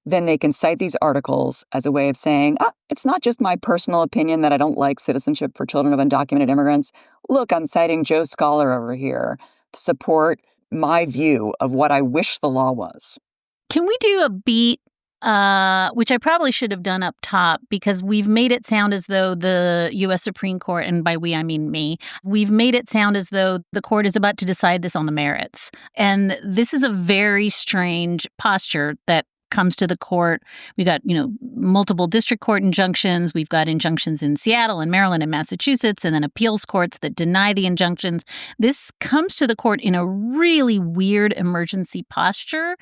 then they can cite these articles as a way of saying, it's not just my personal opinion that I don't like citizenship for children of undocumented immigrants. Look, I'm citing Joe Scholar over here to support my view of what I wish the law was. Can we do a beat, which I probably should have done up top, because we've made it sound as though the U.S. Supreme Court, and by we I mean me, we've made it sound as though the court is about to decide this on the merits. And this is a very strange posture that comes to the court. We got, multiple district court injunctions. We've got injunctions in Seattle and Maryland and Massachusetts, and then appeals courts that deny the injunctions. This comes to the court in a really weird emergency posture.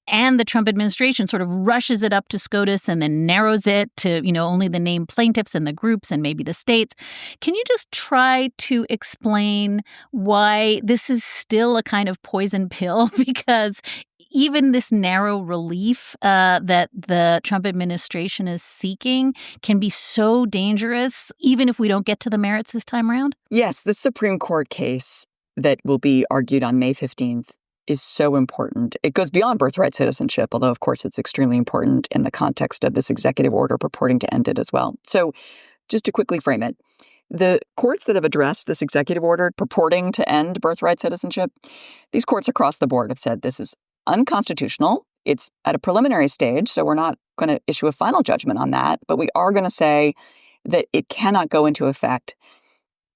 And the Trump administration sort of rushes it up to SCOTUS and then narrows it to, only the named plaintiffs and the groups and maybe the states. Can you just try to explain why this is still a kind of poison pill? Because even this narrow relief that the Trump administration is seeking can be so dangerous, even if we don't get to the merits this time around? Yes, the Supreme Court case that will be argued on May 15th is so important. It goes beyond birthright citizenship, although, of course, it's extremely important in the context of this executive order purporting to end it as well. So just to quickly frame it, the courts that have addressed this executive order purporting to end birthright citizenship, these courts across the board have said this is unconstitutional. It's at a preliminary stage, so we're not going to issue a final judgment on that, but we are going to say that it cannot go into effect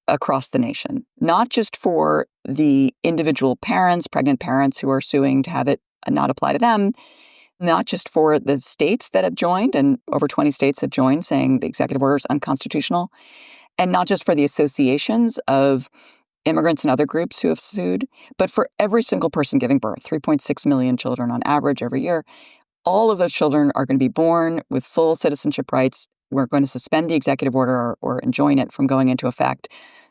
across the nation, not just for the individual parents, pregnant parents who are suing to have it not apply to them, not just for the states that have joined, and over 20 states have joined saying the executive order is unconstitutional, and not just for the associations of immigrants and other groups who have sued, but for every single person giving birth, 3.6 million children on average every year. All of those children are going to be born with full citizenship rights. We're going to suspend the executive order or enjoin it from going into effect,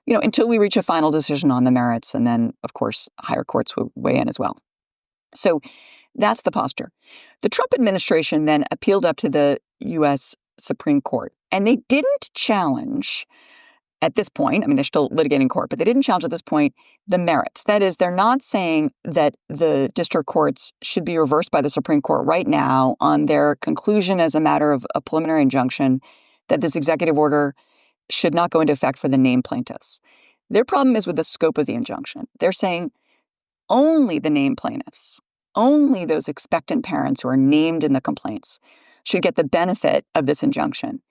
until we reach a final decision on the merits. And then, of course, higher courts will weigh in as well. So that's the posture. The Trump administration then appealed up to the U.S. Supreme Court, and they didn't challenge at this point. I mean, they're still litigating court, but they didn't challenge at this point the merits. That is, they're not saying that the district courts should be reversed by the Supreme Court right now on their conclusion as a matter of a preliminary injunction that this executive order should not go into effect for the named plaintiffs. Their problem is with the scope of the injunction. They're saying only the named plaintiffs, only those expectant parents who are named in the complaints should get the benefit of this injunction.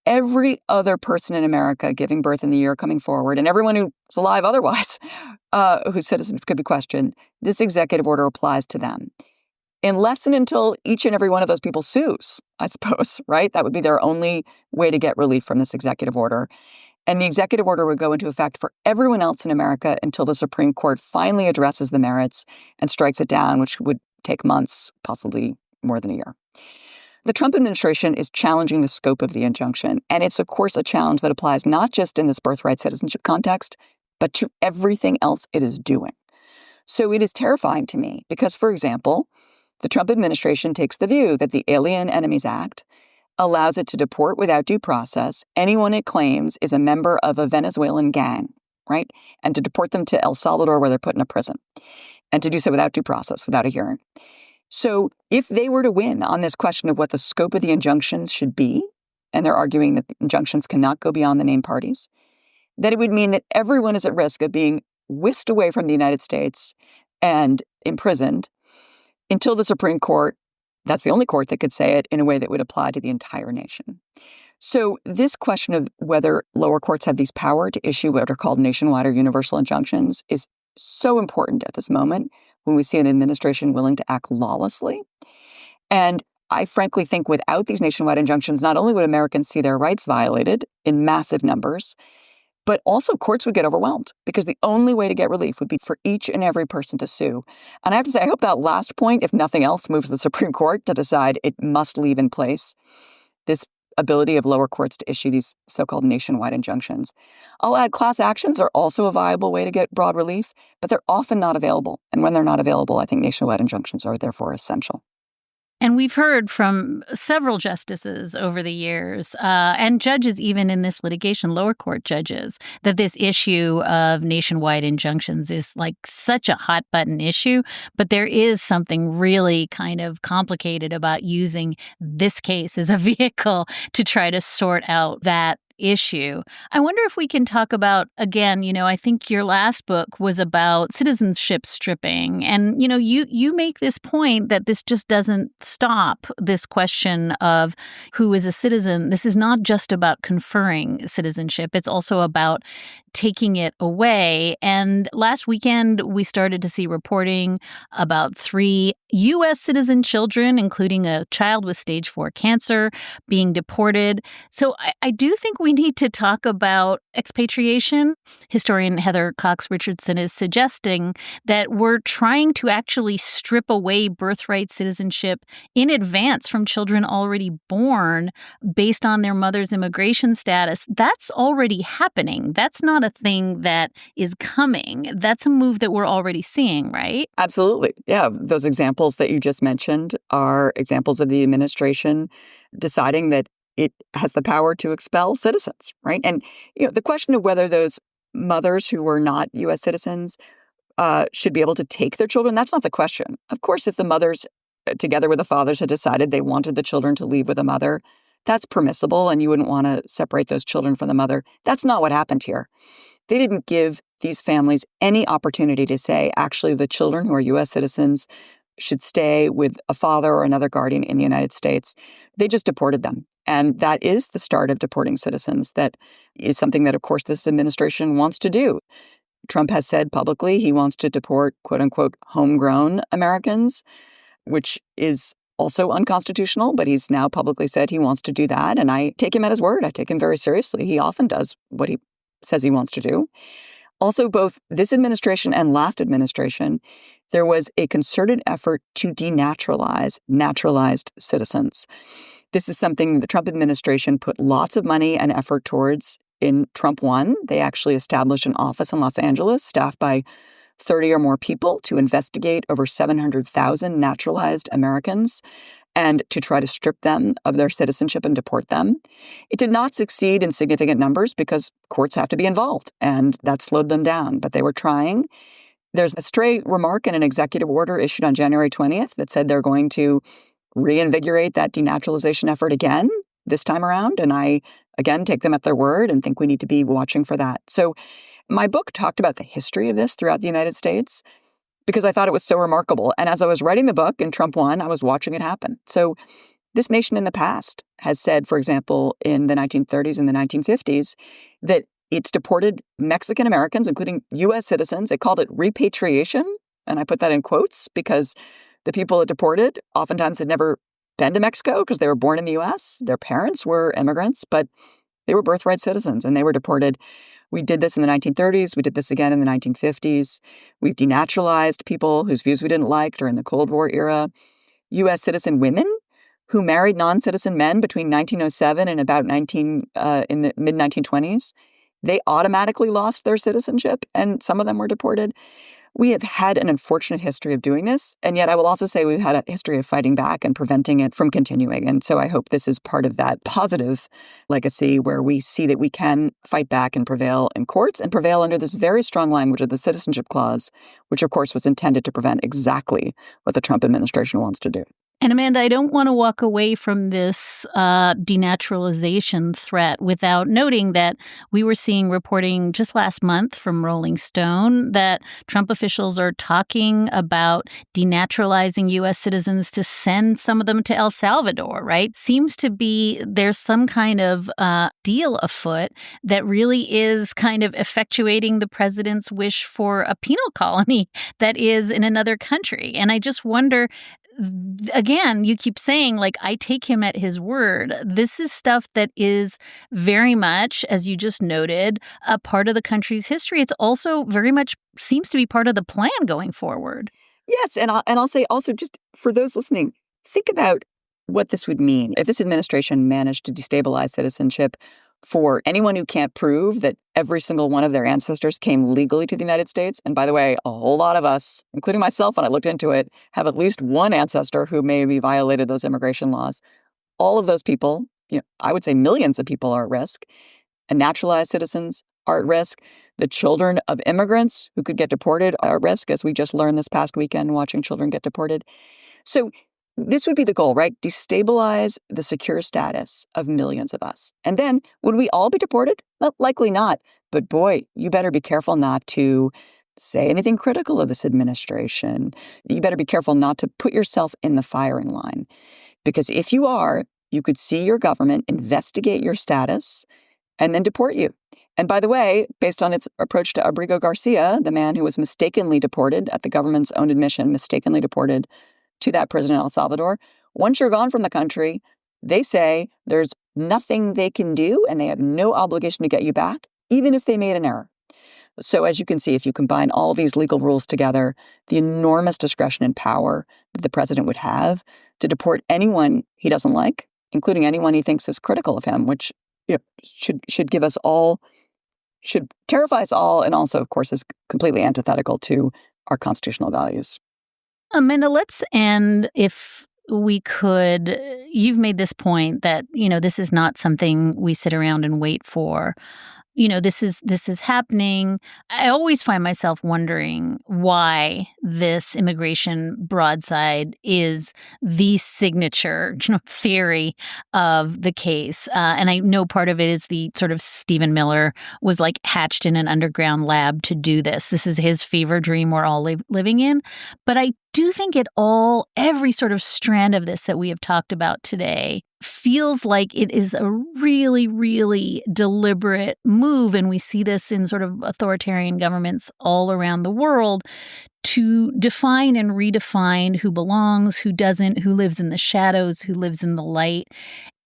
Every other person in America giving birth in the year coming forward, and everyone who's alive otherwise, whose citizenship could be questioned, this executive order applies to them. Unless and until each and every one of those people sues, I suppose, right? That would be their only way to get relief from this executive order. And the executive order would go into effect for everyone else in America until the Supreme Court finally addresses the merits and strikes it down, which would take months, possibly more than a year. The Trump administration is challenging the scope of the injunction, and it's, of course, a challenge that applies not just in this birthright citizenship context, but to everything else it is doing. So it is terrifying to me because, for example, the Trump administration takes the view that the Alien Enemies Act allows it to deport without due process anyone it claims is a member of a Venezuelan gang, right? And to deport them to El Salvador where they're put in a prison, and to do so without due process, without a hearing. So if they were to win on this question of what the scope of the injunctions should be, and they're arguing that the injunctions cannot go beyond the named parties, then it would mean that everyone is at risk of being whisked away from the United States and imprisoned until the Supreme Court, that's the only court that could say it in a way that would apply to the entire nation. So this question of whether lower courts have these power to issue what are called nationwide or universal injunctions is so important at this moment when we see an administration willing to act lawlessly. And I frankly think without these nationwide injunctions, not only would Americans see their rights violated in massive numbers, but also courts would get overwhelmed because the only way to get relief would be for each and every person to sue. And I have to say, I hope that last point, if nothing else, moves the Supreme Court to decide it must leave in place this ability of lower courts to issue these so-called nationwide injunctions. I'll add class actions are also a viable way to get broad relief, but they're often not available. And when they're not available, I think nationwide injunctions are therefore essential. And we've heard from several justices over the years, and judges even in this litigation, lower court judges, that this issue of nationwide injunctions is like such a hot button issue. But there is something really kind of complicated about using this case as a vehicle to try to sort out that issue. I wonder if we can talk about, again, I think your last book was about citizenship stripping. And, you make this point that this just doesn't stop this question of who is a citizen. This is not just about conferring citizenship. It's also about taking it away. And last weekend, we started to see reporting about 3 U.S. citizen children, including a child with stage 4 cancer, being deported. So I do think we need to talk about expatriation. Historian Heather Cox Richardson is suggesting that we're trying to actually strip away birthright citizenship in advance from children already born based on their mother's immigration status. That's already happening. That's not a thing that is coming. That's a move that we're already seeing, right? Absolutely. Yeah. Those examples that you just mentioned are examples of the administration deciding that it has the power to expel citizens, right? And, the question of whether those mothers who were not U.S. citizens should be able to take their children. That's not the question. Of course, if the mothers, together with the fathers, had decided they wanted the children to leave with a mother, that's permissible, and you wouldn't want to separate those children from the mother. That's not what happened here. They didn't give these families any opportunity to say, actually, the children who are U.S. citizens should stay with a father or another guardian in the United States. They just deported them. And that is the start of deporting citizens. That is something that, of course, this administration wants to do. Trump has said publicly he wants to deport, quote unquote, homegrown Americans, which is also unconstitutional, but he's now publicly said he wants to do that. And I take him at his word. I take him very seriously. He often does what he says he wants to do. Also, both this administration and last administration, there was a concerted effort to denaturalize naturalized citizens. This is something the Trump administration put lots of money and effort towards. In Trump 1, they actually established an office in Los Angeles staffed by 30 or more people to investigate over 700,000 naturalized Americans and to try to strip them of their citizenship and deport them. It did not succeed in significant numbers because courts have to be involved, and that slowed them down. But they were trying. There's a stray remark in an executive order issued on January 20th that said they're going to reinvigorate that denaturalization effort again this time around. And I, again, take them at their word and think we need to be watching for that. So my book talked about the history of this throughout the United States because I thought it was so remarkable. And as I was writing the book in Trump 1, I was watching it happen. So this nation in the past has said, for example, in the 1930s and the 1950s, that it's deported Mexican Americans, including U.S. citizens. It called it repatriation. And I put that in quotes because the people it deported oftentimes had never been to Mexico because they were born in the U.S. Their parents were immigrants, but they were birthright citizens and they were deported. We did this in the 1930s. We did this again in the 1950s. We've denaturalized people whose views we didn't like during the Cold War era. U.S. citizen women who married non-citizen men between 1907 and about in the mid-1920s, they automatically lost their citizenship, and some of them were deported. We have had an unfortunate history of doing this, and yet I will also say we've had a history of fighting back and preventing it from continuing. And so I hope this is part of that positive legacy where we see that we can fight back and prevail in courts and prevail under this very strong language of the Citizenship Clause, which of course was intended to prevent exactly what the Trump administration wants to do. And Amanda, I don't want to walk away from this denaturalization threat without noting that we were seeing reporting just last month from Rolling Stone that Trump officials are talking about denaturalizing U.S. citizens to send some of them to El Salvador, right? Seems to be there's some kind of deal afoot that really is kind of effectuating the president's wish for a penal colony that is in another country. And I just wonder, again, you keep saying, like, I take him at his word. This is stuff that is very much, as you just noted, a part of the country's history. It's also very much seems to be part of the plan going forward. Yes, and I'll say also, just for those listening, think about what this would mean if this administration managed to destabilize citizenship for anyone who can't prove that every single one of their ancestors came legally to the United States. And by the way, a whole lot of us, including myself when I looked into it, have at least one ancestor who maybe violated those immigration laws. All of those people, I would say millions of people are at risk. And naturalized citizens are at risk. The children of immigrants who could get deported are at risk, as we just learned this past weekend watching children get deported. So this would be the goal, right? Destabilize the secure status of millions of us. And then would we all be deported? Well, likely not. But boy, you better be careful not to say anything critical of this administration. You better be careful not to put yourself in the firing line. Because if you are, you could see your government investigate your status and then deport you. And by the way, based on its approach to Abrigo Garcia, the man who was mistakenly deported at the government's own admission, mistakenly deported to that prison in El Salvador, once you're gone from the country, they say there's nothing they can do and they have no obligation to get you back, even if they made an error. So as you can see, if you combine all these legal rules together, the enormous discretion and power that the president would have to deport anyone he doesn't like, including anyone he thinks is critical of him, which should give us all, should terrify us all, and also, of course, is completely antithetical to our constitutional values. Amanda, let's end, if we could. You've made this point that, this is not something we sit around and wait for. this is happening. I always find myself wondering why this immigration broadside is the signature theory of the case. And I know part of it is the sort of Stephen Miller was like hatched in an underground lab to do this. This is his fever dream we're all living in. But I do think every sort of strand of this that we have talked about today feels like it is a really, really deliberate move. And we see this in sort of authoritarian governments all around the world to define and redefine who belongs, who doesn't, who lives in the shadows, who lives in the light.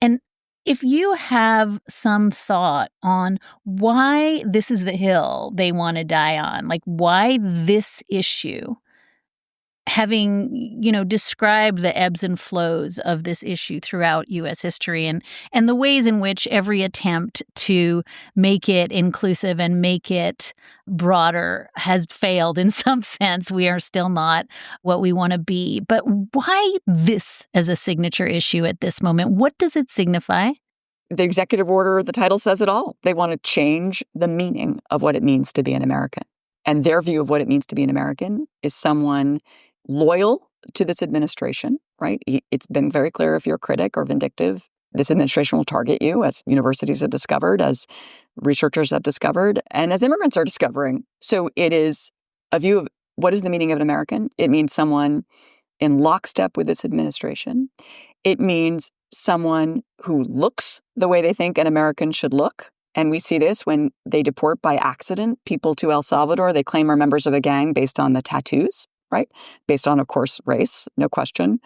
And if you have some thought on why this is the hill they want to die on, like why this issue, having, described the ebbs and flows of this issue throughout U.S. history and the ways in which every attempt to make it inclusive and make it broader has failed in some sense. We are still not what we want to be. But why this as a signature issue at this moment? What does it signify? The executive order, the title says it all. They want to change the meaning of what it means to be an American. And their view of what it means to be an American is someone loyal to this administration, right? It's been very clear if you're a critic or vindictive, this administration will target you, as universities have discovered, as researchers have discovered, and as immigrants are discovering. So it is a view of what is the meaning of an American? It means someone in lockstep with this administration. It means someone who looks the way they think an American should look. And we see this when they deport by accident people to El Salvador. They claim are members of a gang based on the tattoos, right? Based on, of course, race, no question.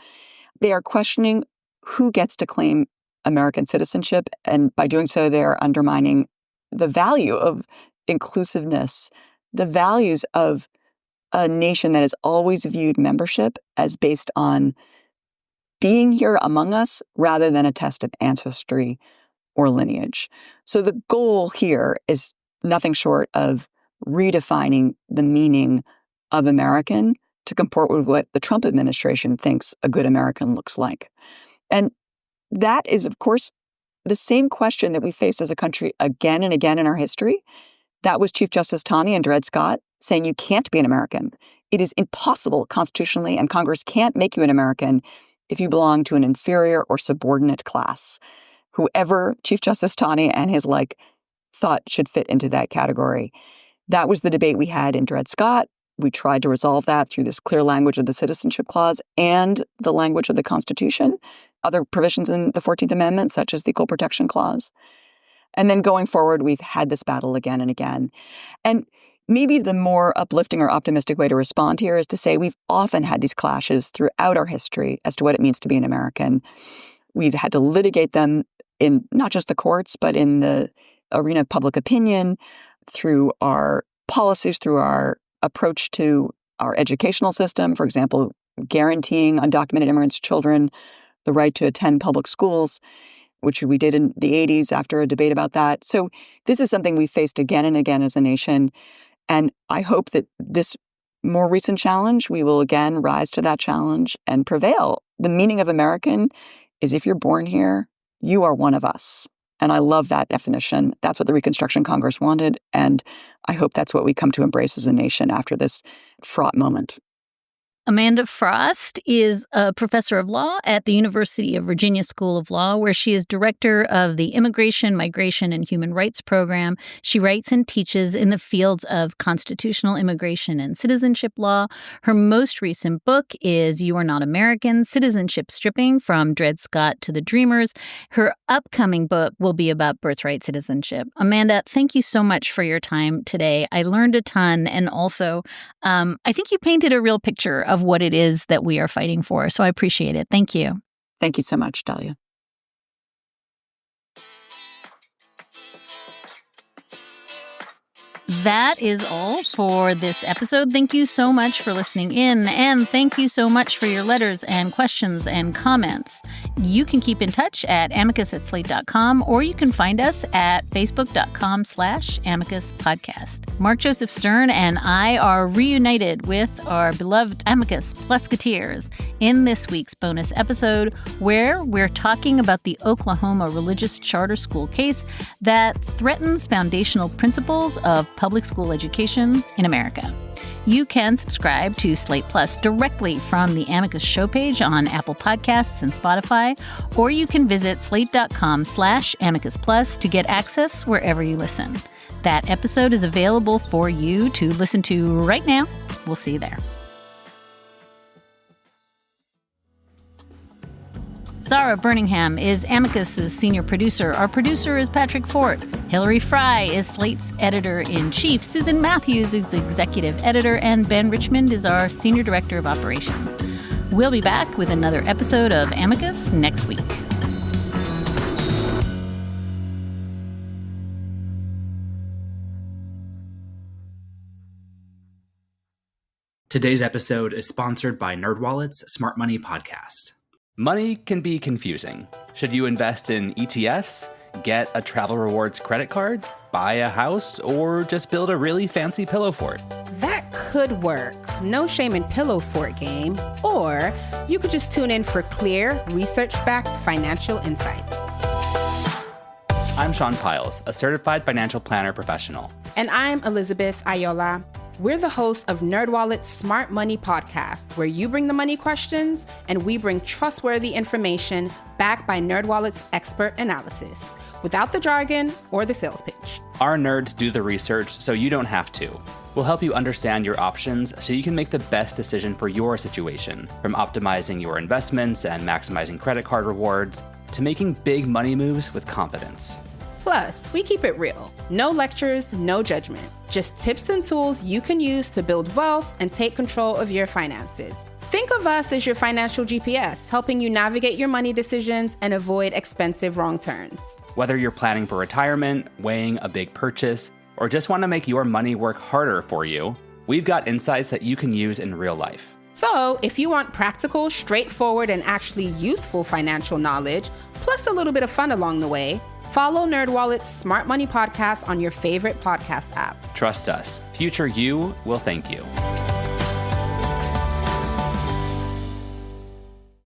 They are questioning who gets to claim American citizenship. And by doing so, they're undermining the value of inclusiveness, the values of a nation that has always viewed membership as based on being here among us rather than a test of ancestry or lineage. So the goal here is nothing short of redefining the meaning of American to comport with what the Trump administration thinks a good American looks like. And that is, of course, the same question that we faced as a country again and again in our history. That was Chief Justice Taney and Dred Scott saying you can't be an American. It is impossible constitutionally, and Congress can't make you an American if you belong to an inferior or subordinate class. Whoever Chief Justice Taney and his thought should fit into that category. That was the debate we had in Dred Scott. We tried to resolve that through this clear language of the Citizenship Clause and the language of the Constitution, other provisions in the 14th Amendment, such as the Equal Protection Clause. And then going forward, we've had this battle again and again. And maybe the more uplifting or optimistic way to respond here is to say we've often had these clashes throughout our history as to what it means to be an American. We've had to litigate them in not just the courts, but in the arena of public opinion, through our policies, through our approach to our educational system, for example, guaranteeing undocumented immigrants' children the right to attend public schools, which we did in the 80s after a debate about that. So this is something we faced again and again as a nation. And I hope that this more recent challenge, we will again rise to that challenge and prevail. The meaning of American is if you're born here, you are one of us. And I love that definition. That's what the Reconstruction Congress wanted. And I hope that's what we come to embrace as a nation after this fraught moment. Amanda Frost is a professor of law at the University of Virginia School of Law, where she is director of the Immigration, Migration, and Human Rights Program. She writes and teaches in the fields of constitutional immigration and citizenship law. Her most recent book is You Are Not American, Citizenship Stripping, From Dred Scott to the Dreamers. Her upcoming book will be about birthright citizenship. Amanda, thank you so much for your time today. I learned a ton, and also I think you painted a real picture of what it is that we are fighting for. So I appreciate it. Thank you. Thank you so much, Dahlia. That is all for this episode. Thank you so much for listening in, and thank you so much for your letters and questions and comments. You can keep in touch at amicus@slate.com, or you can find us at facebook.com/Amicus Podcast. Mark Joseph Stern and I are reunited with our beloved Amicus Plusketeers in this week's bonus episode, where we're talking about the Oklahoma religious charter school case that threatens foundational principles of public school education in America. You can subscribe to Slate Plus directly from the Amicus show page on Apple Podcasts and Spotify, or you can visit slate.com/Amicus Plus to get access wherever you listen. That episode is available for you to listen to right now. We'll see you there. Sarah Birmingham is Amicus's senior producer. Our producer is Patrick Fort. Hillary Fry is Slate's editor-in-chief. Susan Matthews is executive editor, and Ben Richmond is our senior director of operations. We'll be back with another episode of Amicus next week. Today's episode is sponsored by NerdWallet's Smart Money Podcast. Money can be confusing. Should you invest in ETFs, get a travel rewards credit card, buy a house, or just build a really fancy pillow fort? That could work. No shame in pillow fort game. Or you could just tune in for clear, research-backed financial insights. I'm Sean Piles, a certified financial planner professional. And I'm Elizabeth Ayola. We're the hosts of NerdWallet's Smart Money Podcast, where you bring the money questions and we bring trustworthy information backed by NerdWallet's expert analysis, without the jargon or the sales pitch. Our nerds do the research so you don't have to. We'll help you understand your options so you can make the best decision for your situation, from optimizing your investments and maximizing credit card rewards to making big money moves with confidence. Plus, we keep it real. No lectures, no judgment. Just tips and tools you can use to build wealth and take control of your finances. Think of us as your financial GPS, helping you navigate your money decisions and avoid expensive wrong turns. Whether you're planning for retirement, weighing a big purchase, or just want to make your money work harder for you, we've got insights that you can use in real life. So, if you want practical, straightforward, and actually useful financial knowledge, plus a little bit of fun along the way, follow NerdWallet's Smart Money Podcast on your favorite podcast app. Trust us, future you will thank you.